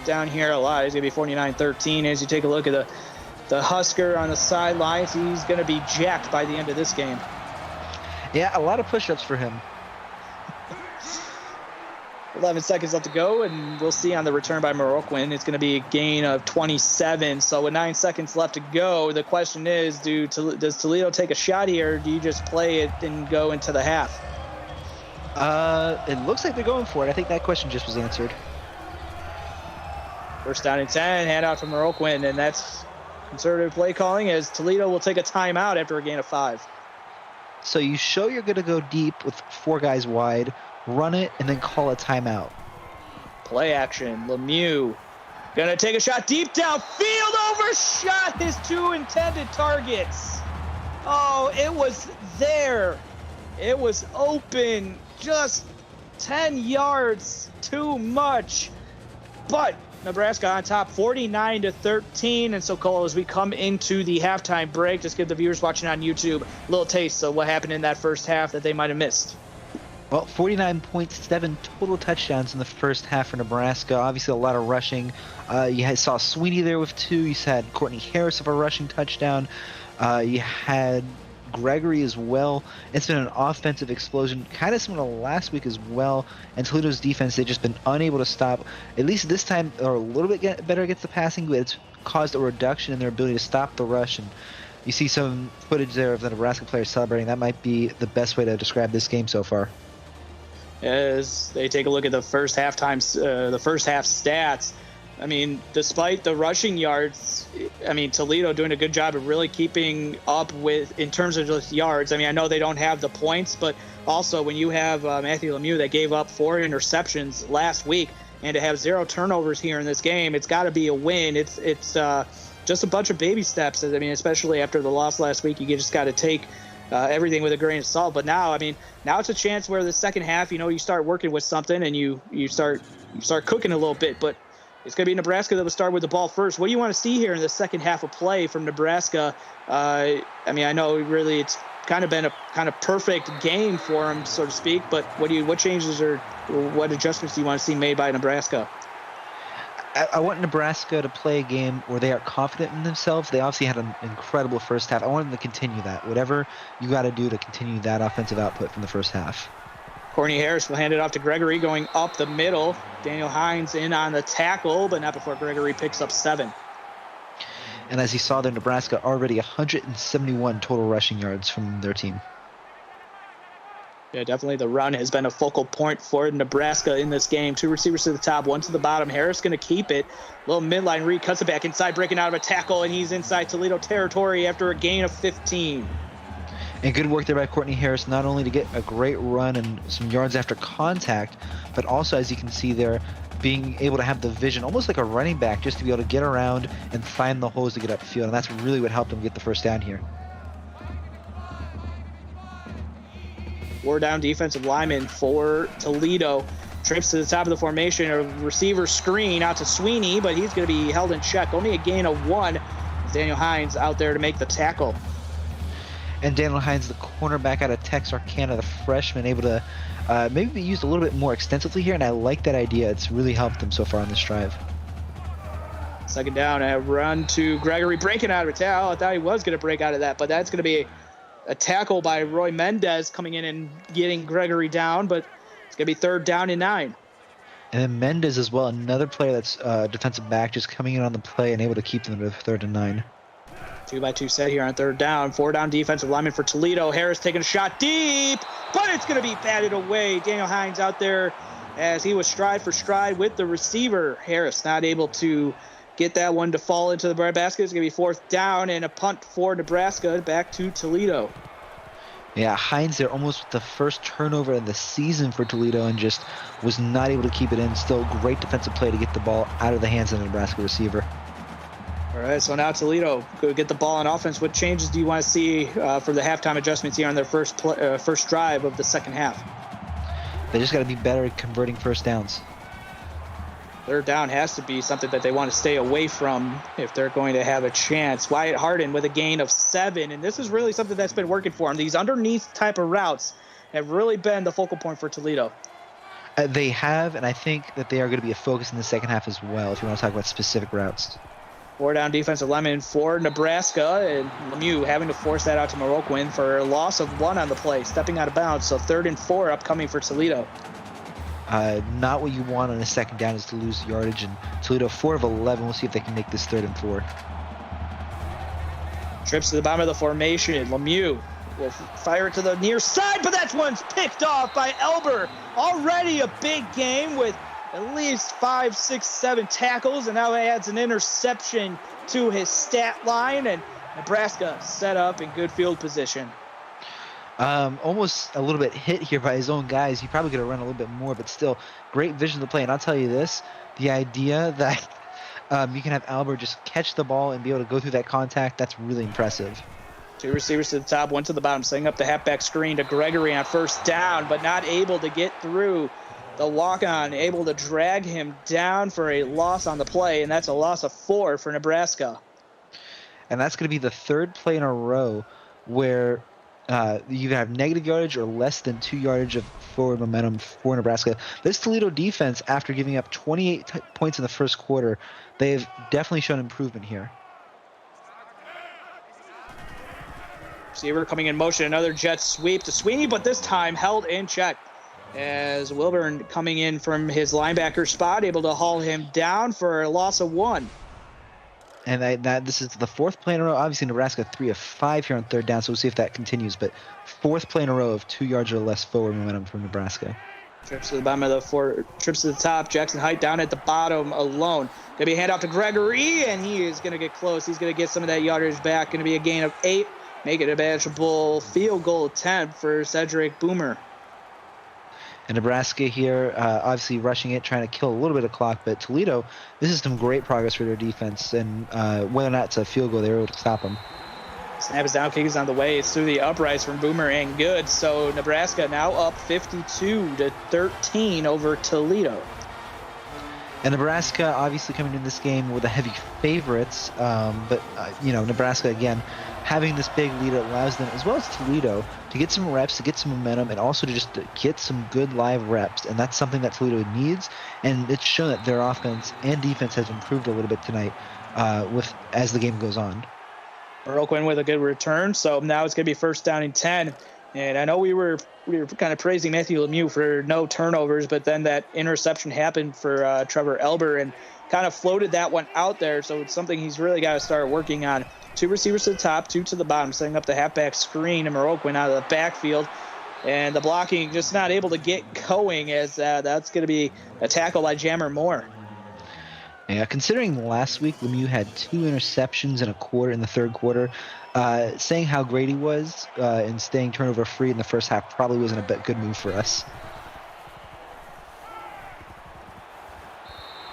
down here a lot. It's going to be 49-13 as you take a look at the Husker on the sidelines. He's going to be jacked by the end of this game. Yeah, a lot of push-ups for him. 11 seconds left to go, and we'll see on the return by Moroccan. It's going to be a gain of 27. So with 9 seconds left to go, the question is, does Toledo take a shot here, or do you just play it and go into the half? It looks like they're going for it. I think that question just was answered. First down and 10, handout from Moroccan, and that's conservative play calling as Toledo will take a timeout after a gain of 5. So you show you're going to go deep with 4 guys wide, run it, and then call a timeout. Play action. Lemieux going to take a shot deep downfield, overshot his 2 intended targets. Oh, it was there. It was open, just 10 yards too much. But Nebraska on top 49-13. And so, Cole, as we come into the halftime break, just give the viewers watching on YouTube a little taste of what happened in that first half that they might have missed. Well, 49 points, 7 total touchdowns in the first half for Nebraska. Obviously, a lot of rushing. You saw Sweeney there with 2. You had Courtney Harris of a rushing touchdown. You had Gregory as well. It's been an offensive explosion, kind of similar to last week as well. And Toledo's defense, they've just been unable to stop. At least this time, or a little bit better against the passing, but it's caused a reduction in their ability to stop the rush. And you see some footage there of the Nebraska players celebrating. That might be the best way to describe this game so far. As they take a look at the first half stats, I mean, despite the rushing yards, I mean, Toledo doing a good job of really keeping up with, in terms of just yards. I mean, I know they don't have the points, but also when you have Matthew Lemieux that gave up 4 interceptions last week, and to have 0 turnovers here in this game, it's got to be a win. It's just a bunch of baby steps. I mean, especially after the loss last week, you just got to take everything with a grain of salt. But now, I mean, now it's a chance where the second half, you start working with something and you start cooking a little bit. But it's going to be Nebraska that will start with the ball first. What do you want to see here in the second half of play from Nebraska? I mean, I know really it's kind of been a kind of perfect game for them, so to speak. But what changes or what adjustments do you want to see made by Nebraska? I want Nebraska to play a game where they are confident in themselves. They obviously had an incredible first half. I want them to continue that. Whatever you got to do to continue that offensive output from the first half. Courtney Harris will hand it off to Gregory going up the middle. Daniel Hines in on the tackle, but not before Gregory picks up 7. And as you saw there, Nebraska already 171 total rushing yards from their team. Yeah, definitely the run has been a focal point for Nebraska in this game. 2 receivers to the top, 1 to the bottom. Harris going to keep it. Little midline read, cuts it back inside, breaking out of a tackle, and he's inside Toledo territory after a gain of 15. And good work there by Courtney Harris, not only to get a great run and some yards after contact, but also, as you can see there, being able to have the vision, almost like a running back, just to be able to get around and find the holes to get upfield. And that's really what helped him get the first down here. 4 down defensive lineman for Toledo. Trips to the top of the formation. A receiver screen out to Sweeney, but he's going to be held in check. Only a gain of 1. Daniel Hines out there to make the tackle. And Daniel Hines, the cornerback out of Texarkana, the freshman, able to maybe be used a little bit more extensively here, and I like that idea. It's really helped them so far on this drive. Second down, a run to Gregory, breaking out of a tackle. I thought he was going to break out of that, but that's going to be a tackle by Roy Mendez coming in and getting Gregory down, but it's going to be 3rd down and 9. And then Mendez as well, another player that's defensive back, just coming in on the play and able to keep them to 3rd and 9. 2-by-2 set here on 3rd down. 4 down defensive lineman for Toledo. Harris taking a shot deep, but it's going to be batted away. Daniel Hines out there as he was stride for stride with the receiver. Harris not able to get that one to fall into the breadbasket. It's going to be 4th down and a punt for Nebraska back to Toledo. Yeah, Hines there almost with the first turnover of the season for Toledo and just was not able to keep it in. Still great defensive play to get the ball out of the hands of the Nebraska receiver. All right, so now Toledo could get the ball on offense. What changes do you want to see for the halftime adjustments here on their first drive of the second half? They just got to be better at converting first downs. 3rd down has to be something that they want to stay away from if they're going to have a chance. Wyatt Harden with a gain of 7, and this is really something that's been working for him. These underneath type of routes have really been the focal point for Toledo. They have, and I think that they are going to be a focus in the second half as well, if you want to talk about specific routes. 4 down defensive lineman for Nebraska, and Lemieux having to force that out to Morocquin for a loss of 1 on the play, stepping out of bounds. So 3rd and 4 upcoming for Toledo. Not what you want on a second down is to lose yardage, and Toledo 4 of 11. We'll see if they can make this 3rd and 4. Trips to the bottom of the formation. Lemieux will fire it to the near side, but that one's picked off by Elber. Already a big game with at least 5, 6, 7 tackles, and now he adds an interception to his stat line, and Nebraska set up in good field position. Almost a little bit hit here by his own guys. He probably could have run a little bit more, but still great vision to play. And I'll tell you this, the idea that you can have Albert just catch the ball and be able to go through that contact, that's really impressive. 2 receivers to the top, 1 to the bottom, setting up the halfback screen to Gregory on 1st down, but not able to get through the walk-on, able to drag him down for a loss on the play, and that's a loss of 4 for Nebraska. And that's going to be the 3rd play in a row where you have negative yardage or less than 2 yardage of forward momentum for Nebraska. This Toledo defense, after giving up 28 points in the first quarter, they've definitely shown improvement here. Receiver coming in motion, another jet sweep to Sweeney, but this time held in check as Wilburn coming in from his linebacker spot, able to haul him down for a loss of 1. And this is the 4th play in a row. Obviously, Nebraska 3 of 5 here on 3rd down, so we'll see if that continues. But 4th play in a row of 2 yards or less forward momentum from Nebraska. Trips to the bottom of the 4, trips to the top. Jackson Height down at the bottom alone. Gonna be a handoff to Gregory, and he is gonna get close. He's gonna get some of that yardage back. Gonna be a gain of 8. Make it a manageable field goal attempt for Cedric Boomer. And Nebraska here, obviously rushing it, trying to kill a little bit of clock. But Toledo, this is some great progress for their defense. And whether or not it's a field goal, they were able to stop them. Snap is down, kick is on the way. It's through the uprights from Boomer and good. So Nebraska now up 52-13 over Toledo. And Nebraska obviously coming in this game with the heavy favorites. But Nebraska, again, having this big lead allows them, as well as Toledo, to get some reps, to get some momentum, and also to just get some good live reps. And that's something that Toledo needs. And it's shown that their offense and defense has improved a little bit tonight as the game goes on. Morocquin with a good return. So now it's going to be 1st down and 10. And I know we were kind of praising Matthew Lemieux for no turnovers, but then that interception happened for Trevor Elber and kind of floated that one out there. So it's something he's really got to start working on. 2 receivers to the top, 2 to the bottom, setting up the halfback screen, and Morocquin out of the backfield. And the blocking just not able to get going as that's going to be a tackle by Jammer Moore. Yeah, considering last week Lemieux had 2 interceptions in a quarter in the 3rd quarter, saying how great he was and staying turnover free in the first half probably wasn't a good move for us.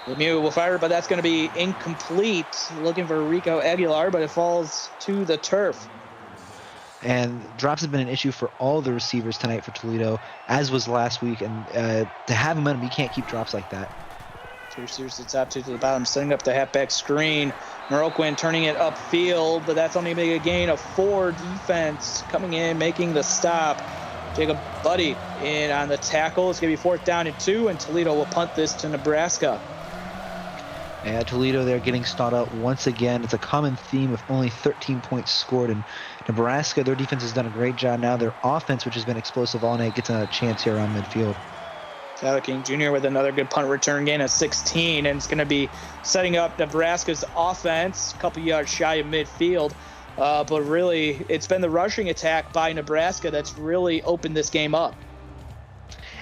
Lemieux will fire, but that's going to be incomplete. Looking for Rico Aguilar, but it falls to the turf. And drops have been an issue for all the receivers tonight for Toledo, as was last week. And to have momentum, you can't keep drops like that. 2 receivers to the top, 2 to the bottom, setting up the halfback screen. Morocquin turning it upfield, but that's only a gain of 4. Defense coming in, making the stop. Jacob Buddy in on the tackle. It's going to be 4th down and 2, and Toledo will punt this to Nebraska. Yeah, Toledo, they're getting stalled out once again. It's a common theme with only 13 points scored. And Nebraska, their defense has done a great job. Now their offense, which has been explosive all night, gets a chance here on midfield. Tyler King Jr. with another good punt return gain of 16, and it's going to be setting up Nebraska's offense a couple yards shy of midfield. But really, it's been the rushing attack by Nebraska that's really opened this game up.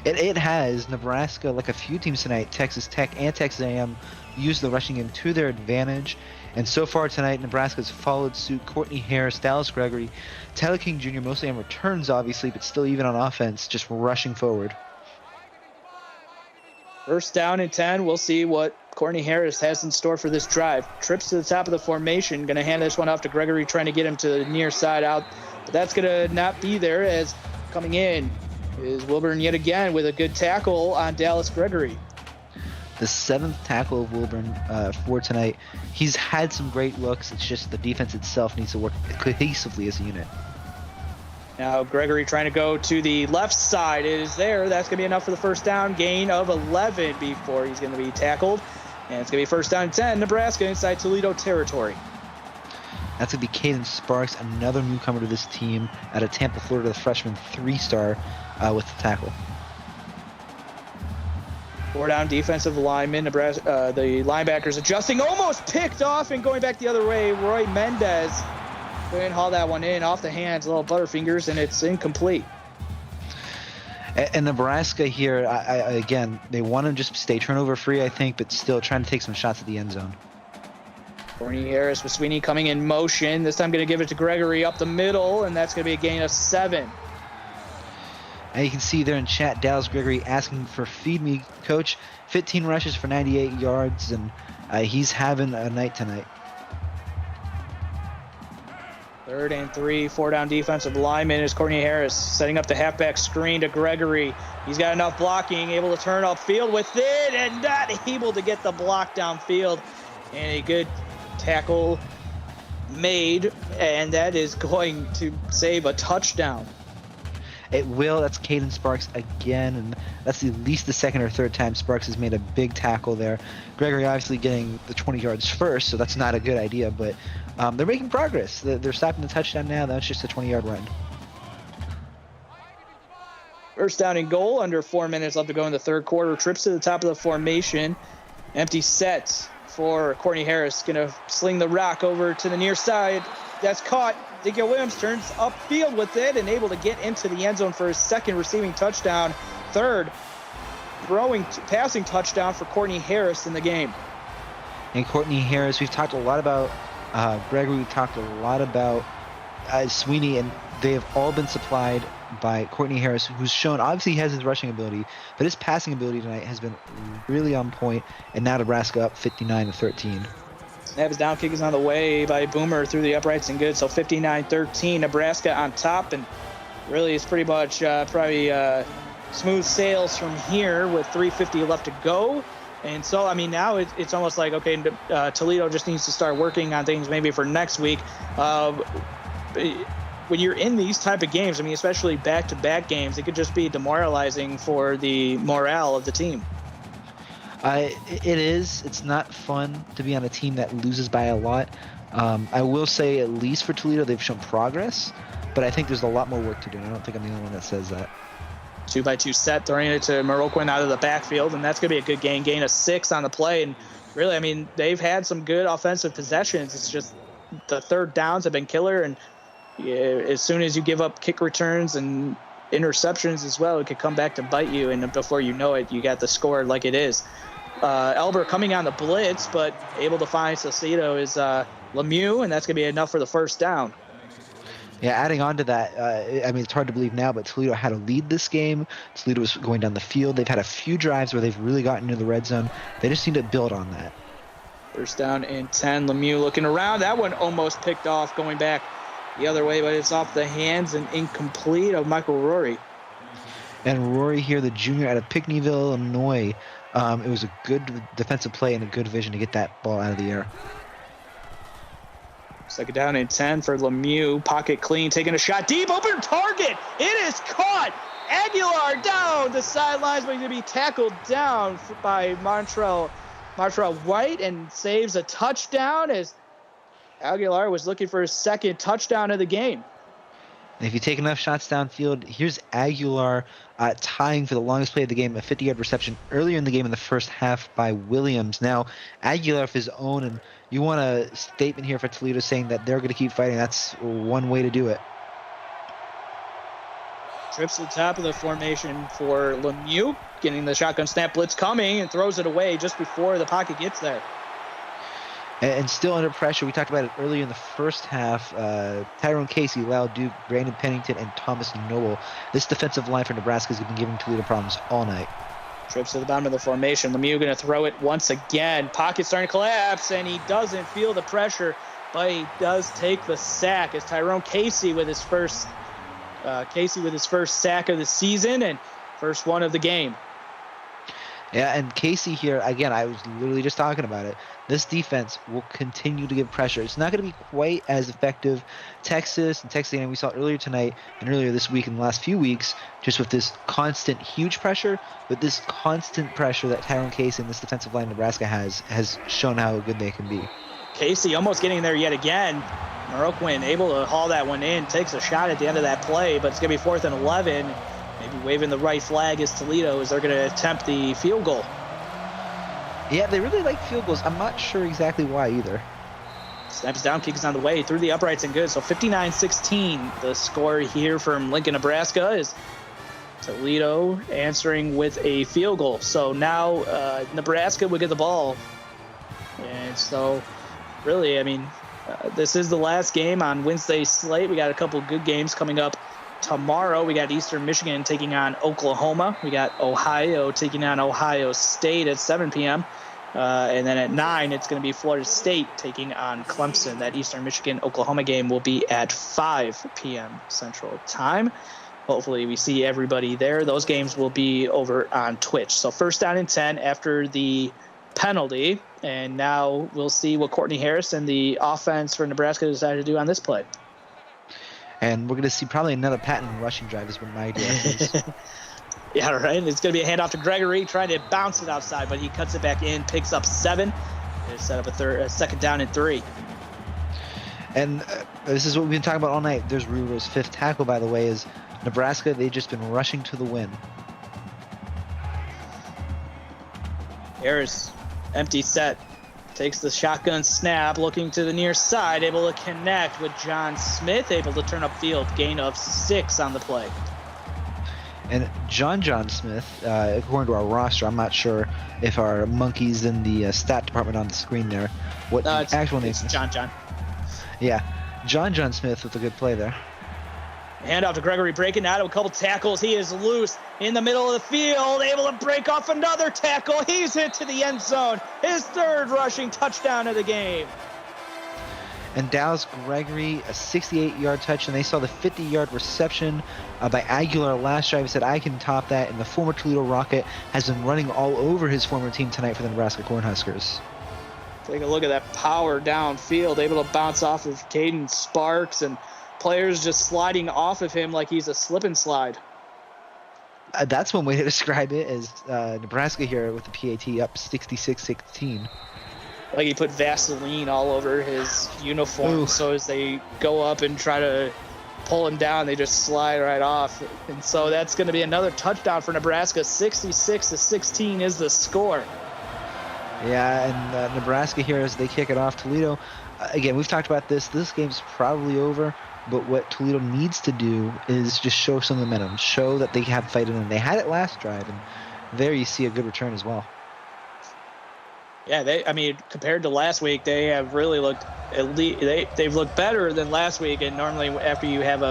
It has. Nebraska, like a few teams tonight, Texas Tech and Texas A&M, used the rushing game to their advantage. And so far tonight, Nebraska's followed suit. Courtney Harris, Dallas Gregory, Tyler King Jr., mostly on returns, obviously, but still even on offense, just rushing forward. First down and 10. We'll see what Courtney Harris has in store for this drive. Trips to the top of the formation. Going to hand this one off to Gregory, trying to get him to the near side out. But that's going to not be there, as coming in is Wilburn yet again with a good tackle on Dallas Gregory. The 7th tackle of Wilburn for tonight. He's had some great looks. It's just the defense itself needs to work cohesively as a unit. Now Gregory trying to go to the left side. It is there. That's going to be enough for the first down. Gain of 11 before he's going to be tackled. And it's going to be first down and 10. Nebraska inside Toledo territory. That's going to be Caden Sparks, another newcomer to this team out of Tampa, Florida, the freshman 3-star with the tackle. 4-down defensive lineman. Nebraska, the linebackers adjusting, almost picked off and going back the other way. Roy Mendez going to haul that one in off the hands, little butterfingers, and it's incomplete. And Nebraska here, again, they want to just stay turnover free, I think, but still trying to take some shots at the end zone. Courtney Harris with Sweeney coming in motion. This time going to give it to Gregory up the middle, and that's going to be a gain of 7. And you can see there in chat, Dallas Gregory asking for feed me, coach. 15 rushes for 98 yards, and he's having a night tonight. 3rd and 3, 4-down defensive lineman is Courtney Harris setting up the halfback screen to Gregory. He's got enough blocking, able to turn upfield with it, and not able to get the block downfield. And a good tackle made, and that is going to save a touchdown. It will. That's Caden Sparks again, and that's at least the 2nd or 3rd time Sparks has made a big tackle there. Gregory obviously getting the 20 yards first, so that's not a good idea, but they're making progress. They're stopping the touchdown now. That's just a 20-yard run. First down and goal, under 4 minutes left to go in the 3rd quarter. Trips to the top of the formation. Empty set for Courtney Harris. Going to sling the rock over to the near side. That's caught. Dickie Williams turns upfield with it and able to get into the end zone for his 2nd receiving touchdown. 3rd passing touchdown for Courtney Harris in the game. And Courtney Harris, we've talked a lot about Gregory, we've talked a lot about Sweeney, and they have all been supplied by Courtney Harris, who's shown, obviously he has his rushing ability, but his passing ability tonight has been really on point, and now Nebraska up 59-13. Snap is down, kick is on the way by Boomer through the uprights and good. So 59-13, Nebraska on top, and really it's pretty much probably smooth sails from here with 3:50 left to go. And so, I mean, now it's almost like, okay, Toledo just needs to start working on things maybe for next week. When you're in these type of games, I mean, especially back-to-back games, it could just be demoralizing for the morale of the team. It is. It's not fun to be on a team that loses by a lot. I will say, at least for Toledo, they've shown progress, but I think there's a lot more work to do, and I don't think I'm the only one that says that. 2-by-2 set, throwing it to Maroquin out of the backfield, and that's going to be a good gain of 6 on the play. And really, I mean, they've had some good offensive possessions. It's just the 3rd downs have been killer, and as soon as you give up kick returns and interceptions as well, it could come back to bite you, and before you know it, you got the score like it is. Elber coming on the blitz, but able to find Saucedo is Lemieux, and that's going to be enough for the first down. Yeah, adding on to that, I mean, it's hard to believe now, but Toledo had a lead this game. Toledo was going down the field. They've had a few drives where they've really gotten into the red zone. They just need to build on that. First down and 10. Lemieux looking around. That one almost picked off going back the other way, but it's off the hands and incomplete of Michael Rory. And Rory here, the junior out of Pinckneyville, Illinois. It was a good defensive play and a good vision to get that ball out of the air. 2nd down and 10 for Lemieux. Pocket clean, taking a shot deep, open target. It is caught. Aguilar down the sidelines, but he's going to be tackled down by Montrell White and saves a touchdown as Aguilar was looking for his 2nd touchdown of the game. And if you take enough shots downfield, here's Aguilar tying for the longest play of the game, a 50-yard reception earlier in the game in the first half by Williams. Now, Aguilar of his own, and you want a statement here for Toledo saying that they're going to keep fighting. That's one way to do it. Trips to the top of the formation for Lemieux, getting the shotgun snap blitz coming and throws it away just before the pocket gets there. And still under pressure. We talked about it earlier in the first half. Tyrone Casey, Lyle Duke, Brandon Pennington, and Thomas Noble. This defensive line for Nebraska has been giving Toledo problems all night. Trips to the bottom of the formation. Lemieux going to throw it once again. Pocket starting to collapse, and he doesn't feel the pressure, but he does take the sack as Tyrone Casey with his first sack of the season and first one of the game. Yeah, and Casey here, again, I was literally just talking about it. This defense will continue to give pressure. It's not going to be quite as effective. Texas and Texas A&M, we saw earlier tonight and earlier this week in the last few weeks, just with this constant huge pressure, but this constant pressure that Tyrone Casey and this defensive line Nebraska has shown how good they can be. Casey almost getting there yet again. Maroquin able to haul that one in, takes a shot at the end of that play, but it's going to be 4th and 11. Maybe waving the right flag is Toledo as they're going to attempt the field goal. Yeah, they really like field goals. I'm not sure exactly why either. Snaps down, kick is on the way, through the uprights and good. So 59-16, the score here from Lincoln, Nebraska is Toledo answering with a field goal. So now Nebraska will get the ball. And so really, I mean, this is the last game on Wednesday's slate. We got a couple good games coming up tomorrow. We got Eastern Michigan taking on Oklahoma. We got Ohio taking on Ohio State at 7 p.m. And then at 9, it's going to be Florida State taking on Clemson. That Eastern Michigan-Oklahoma game will be at 5 p.m. Central Time. Hopefully we see everybody there. Those games will be over on Twitch. So 1st down and 10 after the penalty. And now we'll see what Courtney Harris and the offense for Nebraska decided to do on this play. And we're going to see probably another patent rushing drive is what my idea is. Yeah, right. It's going to be a handoff to Gregory, trying to bounce it outside, but he cuts it back in, picks up 7. They set up a 2nd down and 3. And this is what we've been talking about all night. There's Ruro's 5th tackle, by the way, is Nebraska. They've just been rushing to the win. Harris, empty set. Takes the shotgun snap, looking to the near side, able to connect with John Smith, able to turn upfield, gain of 6 on the play. And John Smith, according to our roster, I'm not sure if our monkey's in the stat department on the screen there. What the actual name is? John. Yeah, John Smith with a good play there. Handoff to Gregory, breaking out of a couple tackles. He is loose in the middle of the field, able to break off another tackle. He's hit to the end zone. His 3rd rushing touchdown of the game. And Dallas Gregory, a 68-yard touch, and they saw the 50-yard reception by Aguilar last drive. He said, I can top that, and the former Toledo Rocket has been running all over his former team tonight for the Nebraska Cornhuskers. Take a look at that power downfield, able to bounce off of Caden Sparks, and players just sliding off of him like he's a slip and slide. That's one way to describe it, as Nebraska here with the PAT up 66-16. Like he put Vaseline all over his uniform. Ooh. So as they go up and try to pull him down, they just slide right off. And so that's going to be another touchdown for Nebraska. 66-16 is the score. Yeah, and Nebraska here as they kick it off. Toledo, again, we've talked about this. This game's probably over, but what Toledo needs to do is just show some momentum, show that they have fight in them. They had it last drive, and there you see a good return as well. Yeah, compared to last week, they have really looked they've looked better than last week. And normally, after you give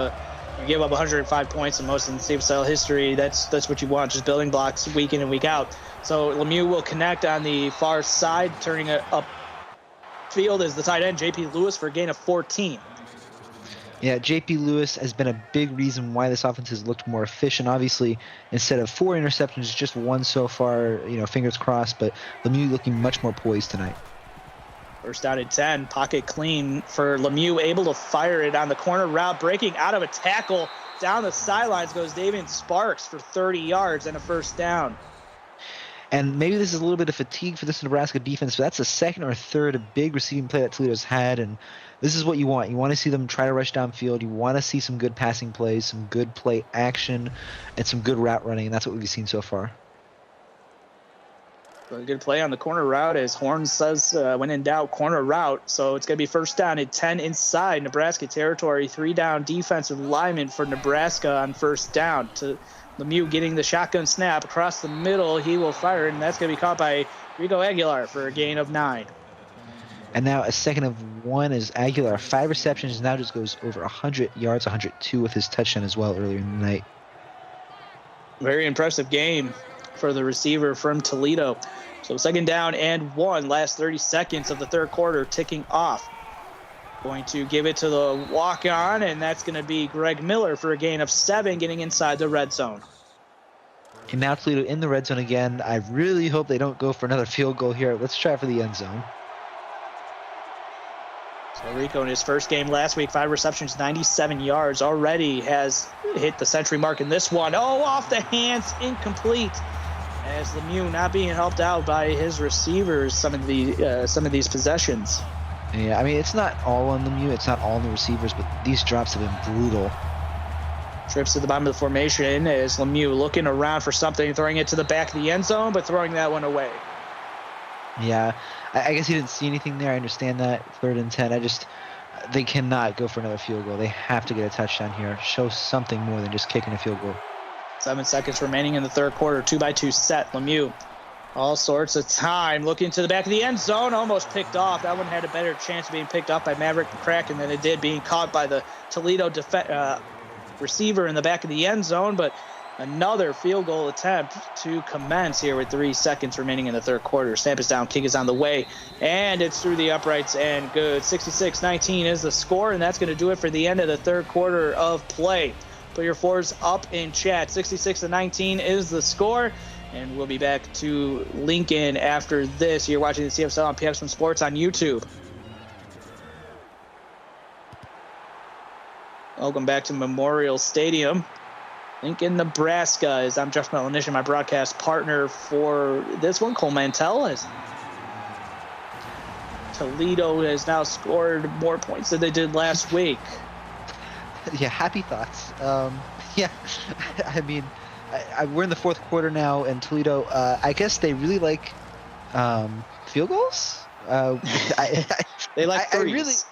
up 105 points in most in CFSL history, that's what you want, just building blocks week in and week out. So Lemieux will connect on the far side, turning it up field as the tight end, JP Lewis, for a gain of 14. Yeah, JP Lewis has been a big reason why this offense has looked more efficient. Obviously, instead of 4 interceptions, just 1 so far, fingers crossed, but Lemieux looking much more poised tonight. 1st down and 10, pocket clean for Lemieux, able to fire it on the corner route, breaking out of a tackle. Down the sidelines goes Davian Sparks for 30 yards and a 1st down. And maybe this is a little bit of fatigue for this Nebraska defense, but that's the second or third big receiving play that Toledo's had, and this is what you want. You want to see them try to rush downfield. You want to see some good passing plays, some good play action, and some good route running, and that's what we've seen so far. A good play on the corner route, as Horn says, when in doubt, corner route. So it's going to be first down at 10 inside Nebraska territory. 3 down defensive lineman for Nebraska on first down. To Lemieux getting the shotgun snap across the middle. He will fire, and that's going to be caught by Rico Aguilar for a gain of 9. And now a second of 1 is Aguilar. 5 receptions, now just goes over 100 yards, 102 with his touchdown as well earlier in the night. Very impressive game for the receiver from Toledo. So second down and 1, last 30 seconds of the third quarter ticking off. Going to give it to the walk-on, and that's going to be Greg Miller for a gain of 7, getting inside the red zone. And now Toledo in the red zone again. I really hope they don't go for another field goal here. Let's try for the end zone. So Rico in his first game last week, 5 receptions, 97 yards, already has hit the century mark in this one. Oh, off the hands, incomplete. As Lemieux not being helped out by his receivers some of these possessions. Yeah, I mean, it's not all on Lemieux, it's not all on the receivers, but these drops have been brutal. Trips to the bottom of the formation as Lemieux looking around for something, throwing it to the back of the end zone, but throwing that one away. Yeah, I guess he didn't see anything there. I understand that. 3rd and 10. They cannot go for another field goal. They have to get a touchdown here. Show something more than just kicking a field goal. 7 seconds remaining in the third quarter. 2-by-2 set. Lemieux, all sorts of time, looking to the back of the end zone, almost picked off. That one had a better chance of being picked off by Maverick McCracken than it did being caught by the Toledo receiver in the back of the end zone. But another field goal attempt to commence here with 3 seconds remaining in the third quarter. Snap is down, kick is on the way, and it's through the uprights and good. 66-19 is the score, and that's going to do it for the end of the third quarter of play. Put your 4s up in chat. 66-19 is the score, and we'll be back to Lincoln after this. You're watching the CFSL on PX1 Sports on YouTube. Welcome back to Memorial Stadium, Lincoln, Nebraska. As I'm Jeff Melanician, my broadcast partner for this one, Cole Mantell. As Toledo has now scored more points than they did last week. Yeah, happy thoughts. Yeah, I mean, we're in the fourth quarter now, and Toledo, I guess they really like field goals. They like threes.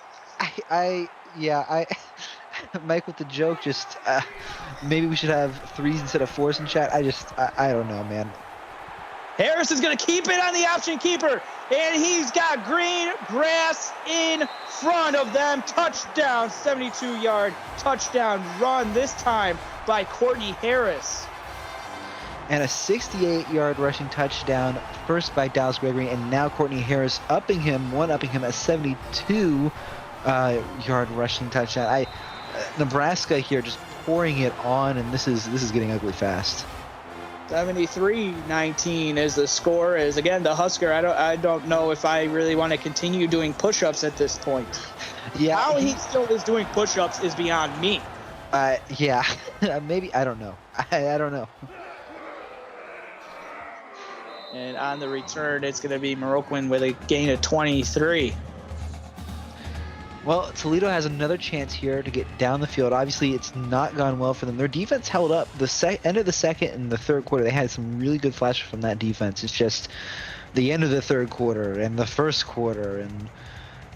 Mike with the joke, just maybe we should have 3s instead of 4s in chat. I don't know, man. Harris is going to keep it on the option keeper, and he's got green grass in front of them. Touchdown, 72-yard touchdown run, this time by Courtney Harris. And a 68-yard rushing touchdown, first by Dallas Gregory, and now Courtney Harris upping him a 72-yard rushing touchdown. Nebraska here just pouring it on, and this is getting ugly fast. 73-19 is the score. As again, the Husker, I don't know if I really want to continue doing push-ups at this point. Yeah, how he still is doing push-ups is beyond me. Yeah, maybe, I don't know. I don't know. And on the return, it's going to be Moroccan with a gain of 23. Well, Toledo has another chance here to get down the field. Obviously, it's not gone well for them. Their defense held up. The end of the second and the third quarter, they had some really good flashes from that defense. It's just the end of the third quarter and the first quarter and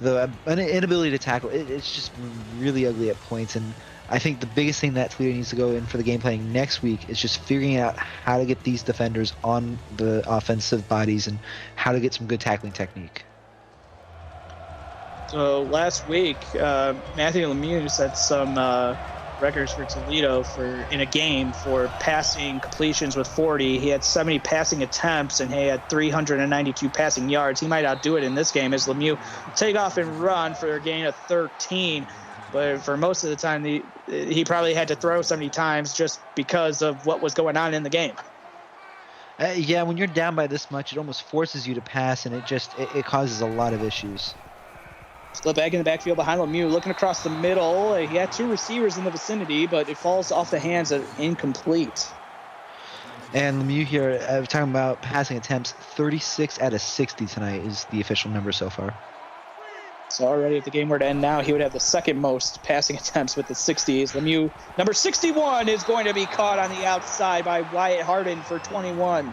the inability to tackle. It's just really ugly at points. And I think the biggest thing that Toledo needs to go in for the game planning next week is just figuring out how to get these defenders on the offensive bodies and how to get some good tackling technique. So last week, Matthew Lemieux set some records for Toledo in a game for passing completions with 40. He had 70 passing attempts, and he had 392 passing yards. He might outdo it in this game as Lemieux take off and run for a gain of 13. But for most of the time, he probably had to throw 70 times just because of what was going on in the game. Yeah, when you're down by this much, it almost forces you to pass, and it causes a lot of issues. Split back in the backfield behind Lemieux, looking across the middle. He had 2 receivers in the vicinity, but it falls off the hands of incomplete. And Lemieux here, talking about passing attempts, 36 out of 60 tonight is the official number so far. So already if the game were to end now, he would have the second most passing attempts with the 60s. Lemieux, number 61, is going to be caught on the outside by Wyatt Harden for 21.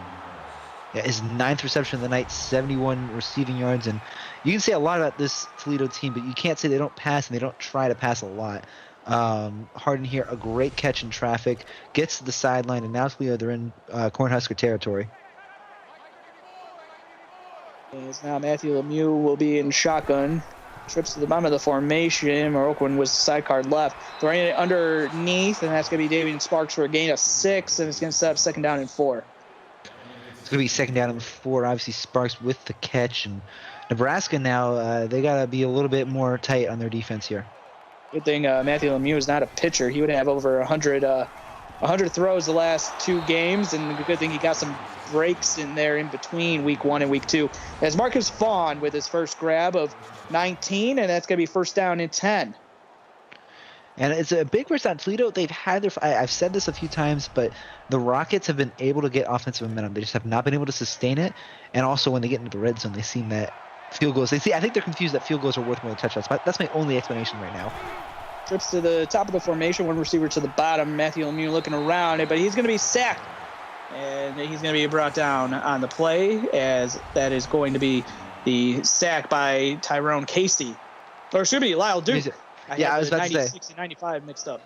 Yeah, his 9th reception of the night, 71 receiving yards. And you can say a lot about this Toledo team, but you can't say they don't pass and they don't try to pass a lot. Harden here, a great catch in traffic, gets to the sideline, and now Toledo, they're in Cornhusker territory. As now Matthew Lemieux will be in shotgun. Trips to the bottom of the formation. Moroccan was sidecar left. Throwing it underneath, and that's going to be Davian Sparks for a gain of 6, and it's going to set up 2nd down and 4. It's going to be 2nd down and 4. Obviously, Sparks with the catch. And Nebraska now, they got to be a little bit more tight on their defense here. Good thing Matthew Lemieux is not a pitcher. He would have over 100 throws the last 2 games, and the good thing he got some breaks in there in between week 1 and week 2. As Marcus Vaughn with his first grab of 19, and that's going to be 1st down and 10. And it's a big first down. Toledo, they've had their – I've said this a few times, but the Rockets have been able to get offensive momentum. They just have not been able to sustain it. And also when they get into the red zone, they seem that field goals – I think they're confused that field goals are worth more than touchdowns. That's my only explanation right now. Trips to the top of the formation, one receiver to the bottom. Matthew Lemieux looking around, but he's going to be sacked. And he's going to be brought down on the play, as that is going to be the sack by Tyrone Casey. Or should be Lyle Duke. I was about to say. 96 and 95 mixed up.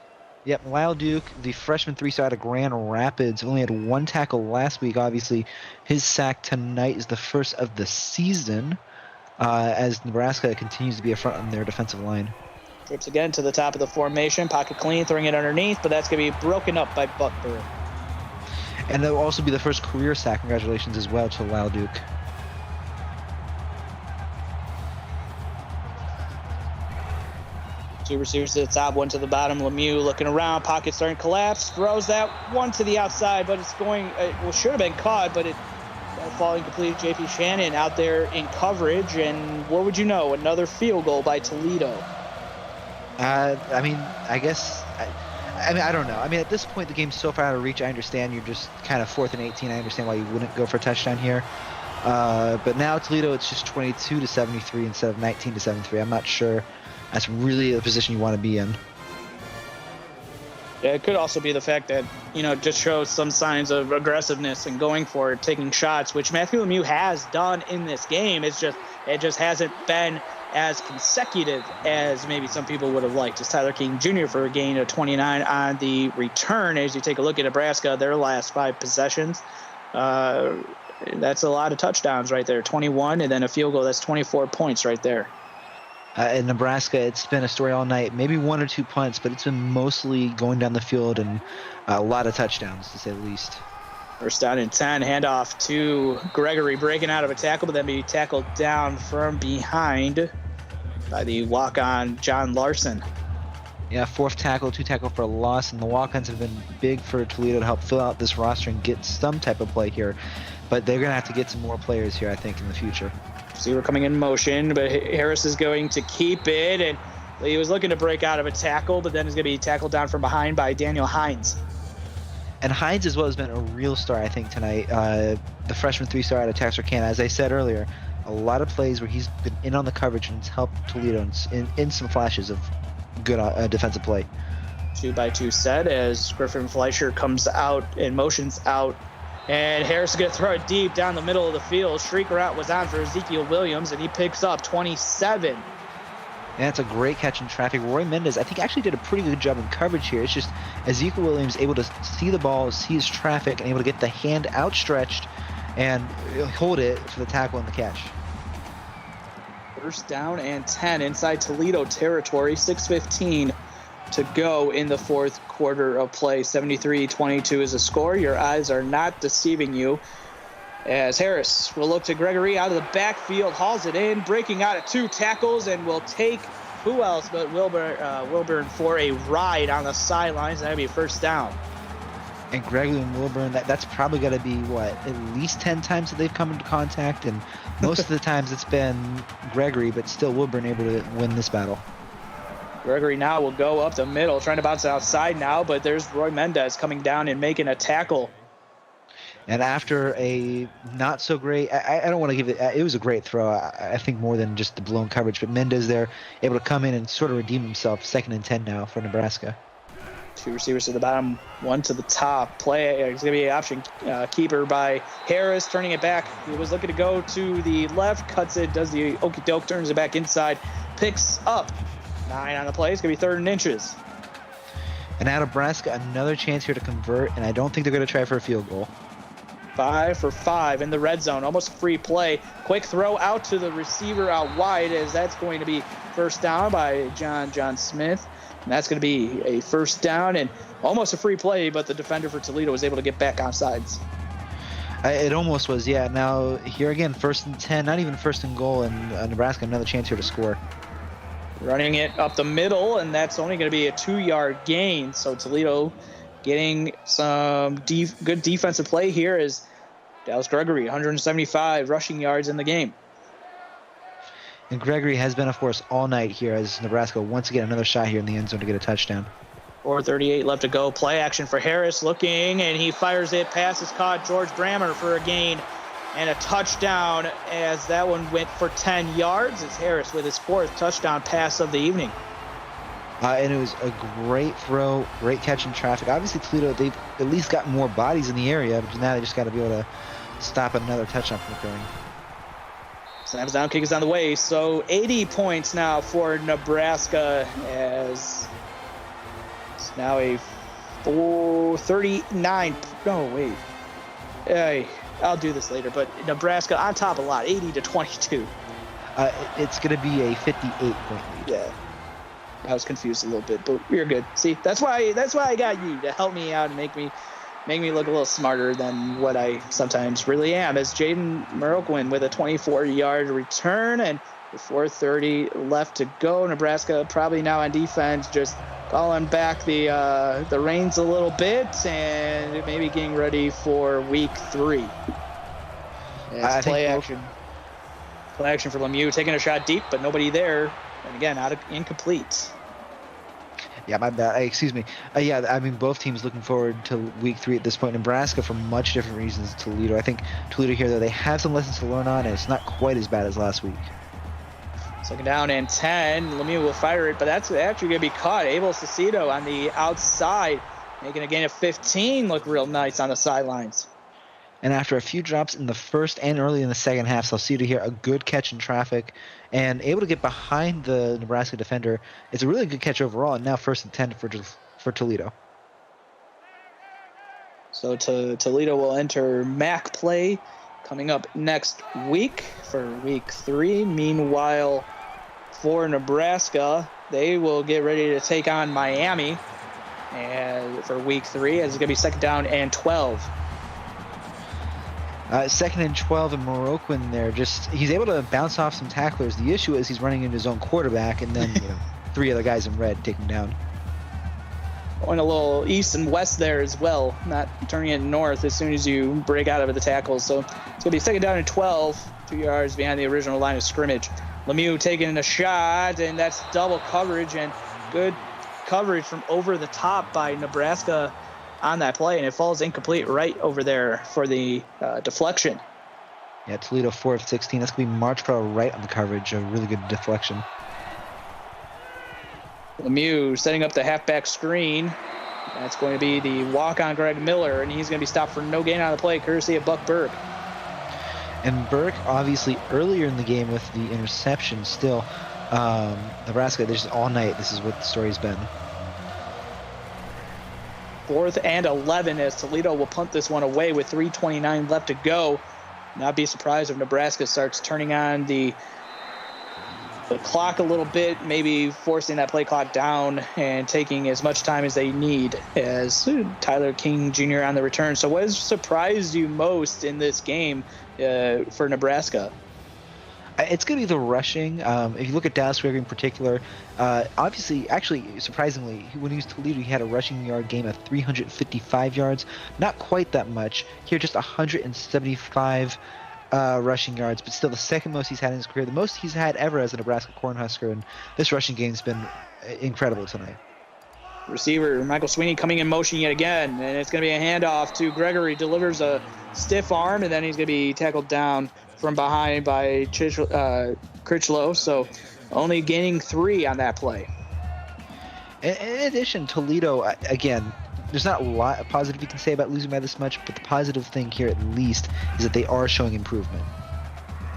Yep, Lyle Duke, the freshman 3-star out of Grand Rapids, only had 1 tackle last week. Obviously, his sack tonight is the first of the season, as Nebraska continues to be a front on their defensive line. Trips again to the top of the formation, pocket clean, throwing it underneath, but that's going to be broken up by Buckburn. And it'll also be the first career sack. Congratulations as well to Lyle Duke. Two receivers to the top, one to the bottom. Lemieux looking around, pocket starting to collapse, throws that one to the outside, but it's going, should have been caught, but it falling complete. JP Shannon out there in coverage, and what would you know, another field goal by Toledo. I don't know. At this point, the game's so far out of reach. I understand you're just kind of 4th and 18. I understand why you wouldn't go for a touchdown here. But now Toledo, it's just 22-73 instead of 19-73. I'm not sure that's really the position you want to be in. Yeah, it could also be the fact that, just shows some signs of aggressiveness and going for it, taking shots, which Matthew Lemieux has done in this game. It just hasn't been as consecutive as maybe some people would have liked. It's Tyler King Jr. for a gain of 29 on the return. As you take a look at Nebraska, their last 5 possessions, that's a lot of touchdowns right there. 21, and then a field goal, that's 24 points right there. In Nebraska, it's been a story all night. Maybe 1 or 2 punts, but it's been mostly going down the field and a lot of touchdowns, to say the least. 1st down and 10, handoff to Gregory, breaking out of a tackle, but then be tackled down from behind by the walk-on John Larson. Yeah, 4th tackle, 2 tackle for a loss, and the walk-ons have been big for Toledo to help fill out this roster and get some type of play here. But they're going to have to get some more players here, I think, in the future. Receiver coming in motion, but Harris is going to keep it, and he was looking to break out of a tackle, but then is going to be tackled down from behind by Daniel Hines. And Hines as well has been a real star, I think, tonight. The freshman 3-star out of Texarkana. As I said earlier, a lot of plays where he's been in on the coverage and it's helped Toledo in some flashes of good defensive play. 2-by-2 set as Griffin Fleischer comes out and motions out. And Harris is going to throw it deep down the middle of the field. Shrieker out was on for Ezekiel Williams, and he picks up 27. And that's a great catch in traffic. Roy Mendez, I think, actually did a pretty good job in coverage here. It's just Ezekiel Williams able to see the ball, see his traffic, and able to get the hand outstretched and hold it for the tackle and the catch. 1st down and 10 inside Toledo territory. 6:15 to go in the 4th quarter of play. 73-22 is the score. Your eyes are not deceiving you, as Harris will look to Gregory out of the backfield, hauls it in, breaking out of 2 tackles, and will take who else but Wilburn for a ride on the sidelines. That'll be 1st down. And Gregory and Wilburn, that's probably got to be, at least 10 times that they've come into contact, and most of the times it's been Gregory, but still Wilburn able to win this battle. Gregory now will go up the middle, trying to bounce outside now, but there's Roy Mendez coming down and making a tackle. And after a not so great, I don't want to give it. It was a great throw. I think more than just the blown coverage. But Mendez there able to come in and sort of redeem himself. 2nd and 10 now for Nebraska. 2 receivers to the bottom, 1 to the top. Play it's going to be an option keeper by Harris, turning it back. He was looking to go to the left, cuts it, does the okey doke, turns it back inside, picks up 9 on the play. It's going to be 3rd and inches. And now Nebraska, another chance here to convert, and I don't think they're going to try for a field goal. 5 for 5 in the red zone, almost free play. Quick throw out to the receiver out wide, as that's going to be first down by John Smith. And that's going to be a first down and almost a free play, but the defender for Toledo was able to get back on sides. It almost was, yeah. Now, here again, 1st and 10, not even 1st and goal, and Nebraska, another chance here to score. Running it up the middle, and that's only going to be a 2-yard gain. So Toledo getting some good defensive play here is Dallas Gregory, 175 rushing yards in the game. And Gregory has been a force all night here as Nebraska once again another shot here in the end zone to get a touchdown. 4:38 left to go. Play action for Harris, looking, and he fires it. Pass is caught. George Brammer for a gain and a touchdown, as that one went for 10 yards. It's Harris with his 4th touchdown pass of the evening. And it was a great throw, great catch in traffic. Obviously, Toledo, they've at least got more bodies in the area, but now they just got to be able to stop another touchdown from occurring. Snaps down, kick is on the way. So 80 points now for Nebraska, as it's now a 439. No, wait. Hey, I'll do this later, but Nebraska on top a lot, 80-22. It's going to be a 58-point lead. Yeah. I was confused a little bit, but we're good. See, that's why I got you, to help me out and make me look a little smarter than what I sometimes really am. As Jaden Merlquin with a 24-yard return and with 4:30 left to go. Nebraska probably now on defense, just calling back the reins a little bit and maybe getting ready for week 3. Play action for Lemieux, taking a shot deep, but nobody there. And again, incomplete. Yeah, my bad. Excuse me. Yeah, I mean, both teams looking forward to week 3 at this point. Nebraska for much different reasons. Toledo. I think Toledo here, though, they have some lessons to learn on, and it's not quite as bad as last week. 2nd down and 10. Lemieux will fire it, but that's actually going to be caught. Abel Cicito on the outside, making a gain of 15 look real nice on the sidelines. And after a few drops in the first and early in the second half, Salcido here, a good catch in traffic and able to get behind the Nebraska defender. It's a really good catch overall, and now 1st and 10 for Toledo. So Toledo will enter MAC play coming up next week for week 3. Meanwhile, for Nebraska, they will get ready to take on Miami and for week 3, as it's going to be 2nd down and 12. 2nd and 12, and Merlquin there, he's able to bounce off some tacklers. The issue is he's running into his own quarterback, and then 3 other guys in red take him down. Going a little east and west there as well, not turning it north as soon as you break out of the tackles. So it's going to be 2nd down and 12, 2 yards behind the original line of scrimmage. Lemieux taking a shot, and that's double coverage, and good coverage from over the top by Nebraska on that play, and it falls incomplete right over there for the deflection. Yeah, Toledo 4 of 16. That's going to be March Pro right on the coverage. A really good deflection. Lemieux setting up the halfback screen. That's going to be the walk-on Greg Miller, and he's going to be stopped for no gain on the play, courtesy of Buck Burke. And Burke, obviously, earlier in the game with the interception, still, Nebraska, just all night, this is what the story's been. 4th and 11 as Toledo will punt this one away with 3:29 left to go. Not be surprised if Nebraska starts turning on the clock a little bit, maybe forcing that play clock down and taking as much time as they need, as Tyler King Jr. on the return. So what has surprised you most in this game for Nebraska? It's going to be the rushing. If you look at Dallas Gregory in particular, obviously, actually, surprisingly, when he was Toledo, he had a rushing yard game of 355 yards. Not quite that much. Here, just 175 rushing yards, but still the second most he's had in his career, the most he's had ever as a Nebraska Cornhusker, and this rushing game's been incredible tonight. Receiver Michael Sweeney coming in motion yet again, and it's going to be a handoff to Gregory. Delivers a stiff arm, and then he's going to be tackled down from behind by Critchlow. So only gaining 3 on that play. In addition, Toledo, again, there's not a lot positive you can say about losing by this much, but the positive thing here at least is that they are showing improvement.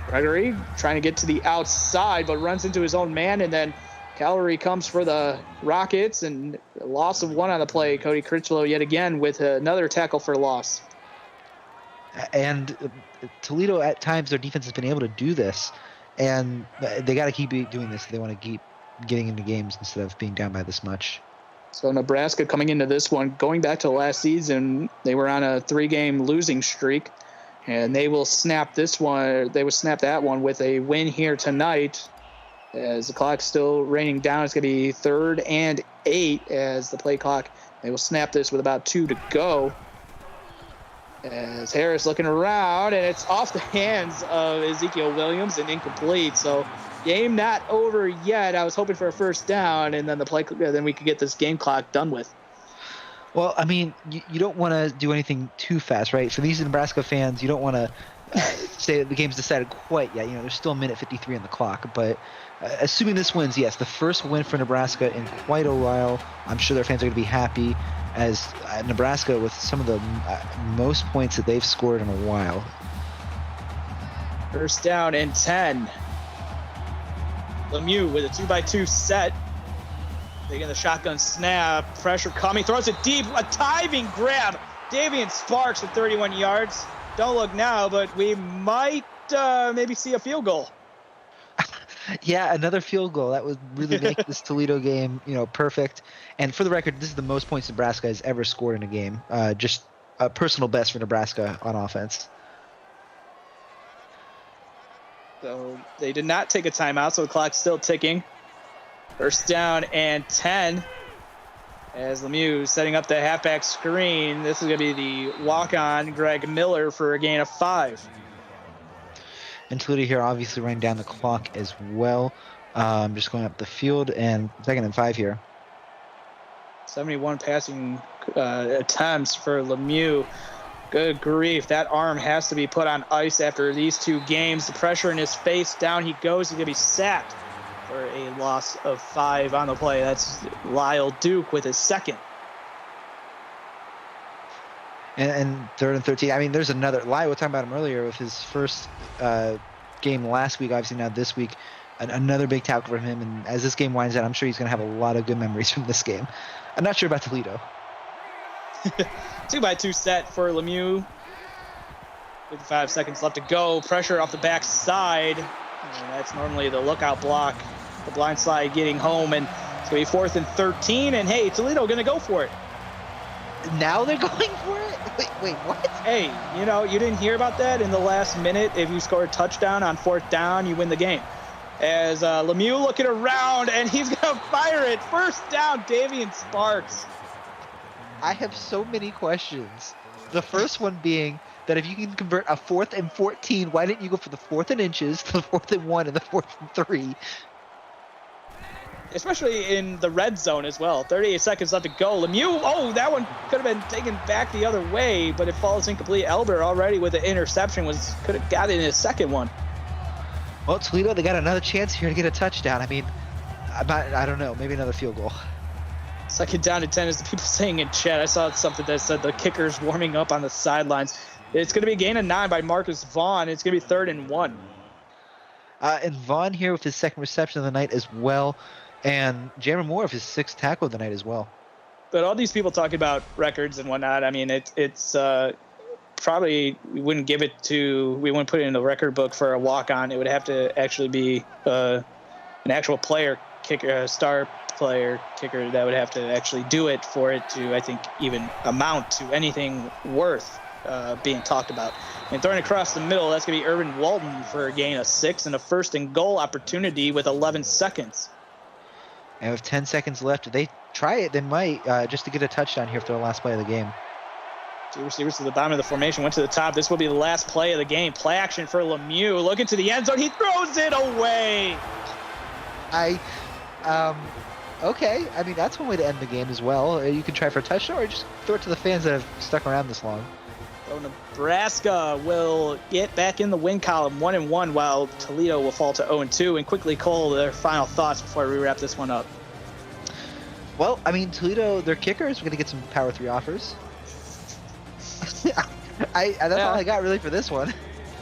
Gregory trying to get to the outside, but runs into his own man, and then Callery comes for the Rockets, and a loss of 1 on the play. Cody Critchlow yet again with another tackle for loss. And Toledo, at times, their defense has been able to do this, and they got to keep doing this if they want to keep getting into games instead of being down by this much. So Nebraska coming into this one, going back to last season, they were on a 3-game losing streak, and they will snap this one. They will snap that one with a win here tonight. As the clock's still raining down, it's going to be 3rd and 8 as the play clock. They will snap this with about 2 to go. As Harris looking around, and it's off the hands of Ezekiel Williams and incomplete. So game not over yet. I was hoping for a first down, and then then we could get this game clock done with. Well, I mean, you don't want to do anything too fast, right? For these Nebraska fans, you don't want to say that the game's decided quite yet. There's still a minute 53 on the clock, but assuming this wins, yes, the first win for Nebraska in quite a while. I'm sure their fans are going to be happy, as Nebraska with some of the most points that they've scored in a while. First down and 10. Lemieux with a 2x2 set. Taking the shotgun snap. Pressure coming. Throws it deep. A diving grab. Davian Sparks with 31 yards. Don't look now, but we might maybe see a field goal. Yeah, another field goal. That would really make this Toledo game, perfect. And for the record, this is the most points Nebraska has ever scored in a game. Just a personal best for Nebraska on offense. So they did not take a timeout, so the clock's still ticking. First down and 10. As Lemieux setting up the halfback screen. This is going to be the walk-on Greg Miller for a gain of 5. And Toledo here obviously running down the clock as well. Just going up the field, and 2nd and 5 here. 71 passing attempts for Lemieux. Good grief. That arm has to be put on ice after these 2 games. The pressure in his face. Down he goes. He's going to be sacked for a loss of 5 on the play. That's Lyle Duke with his 2nd. And 3rd and 13. I mean, there's another. Lyle, we were talking about him earlier with his first game last week. Obviously now this week, another big tackle for him. And as this game winds down, I'm sure he's going to have a lot of good memories from this game. I'm not sure about Toledo. 2x2 set for Lemieux. 55 seconds left to go. Pressure off the back side. And that's normally the lookout block. The blind slide getting home, and it's going to be 4th and 13. And hey, Toledo going to go for it. Now they're going for it? Wait, what? Hey, you didn't hear about that in the last minute. If you score a touchdown on 4th down, you win the game. As Lemieux looking around, and he's going to fire it. First down, Davian Sparks. I have so many questions. The first one being that if you can convert a 4th and 14, why didn't you go for the 4th and inches, the 4th and 1, and the 4th and 3? Especially in the red zone as well. 38 seconds left to go. Lemieux, that one could have been taken back the other way, but it falls incomplete. Elber already with the interception could have got in his 2nd one. Well, Toledo, they got another chance here to get a touchdown. I mean, I don't know, maybe another field goal. 2nd down and 10 is the people saying in chat. I saw something that said the kicker's warming up on the sidelines. It's going to be a gain of 9 by Marcus Vaughn. It's going to be 3rd and 1. And Vaughn here with his 2nd reception of the night as well. And Jaron Moore with his 6th tackle of the night as well. But all these people talking about records and whatnot, I mean, it's probably we wouldn't put it in the record book for a walk-on. It would have to actually be an actual player kicker, a star player kicker that would have to actually do it for it to, I think, even amount to anything worth being talked about. And throwing across the middle, that's going to be Irvin Walton for a gain of 6 and a 1st and goal opportunity with 11 seconds. And with 10 seconds left, if they try it, they might, just to get a touchdown here for the last play of the game. 2 receivers to the bottom of the formation, went to the top. This will be the last play of the game. Play action for Lemieux. Looking to the end zone. He throws it away. Okay, I mean, that's one way to end the game as well. You can try for a touchdown or just throw it to the fans that have stuck around this long. So Nebraska will get back in the win column 1-1, while Toledo will fall to 0-2. And quickly, Cole, their final thoughts before we wrap this one up. Well, I mean, Toledo, their kickers, we're going to get some Power 3 offers. That's all I got really for this one.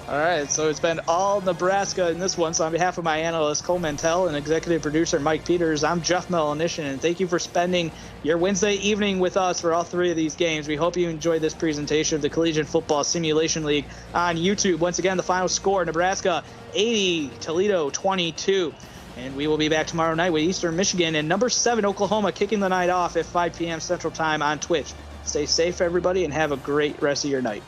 All right, so it's been all Nebraska in this one. So on behalf of my analyst, Cole Mantell, and executive producer, Mike Peters, I'm Jeff Melanishin, and thank you for spending your Wednesday evening with us for all three of these games. We hope you enjoyed this presentation of the Collegiate Football Simulation League on YouTube. Once again, the final score, Nebraska 80, Toledo 22. And we will be back tomorrow night with Eastern Michigan and number 7, Oklahoma, kicking the night off at 5 p.m. Central Time on Twitch. Stay safe, everybody, and have a great rest of your night.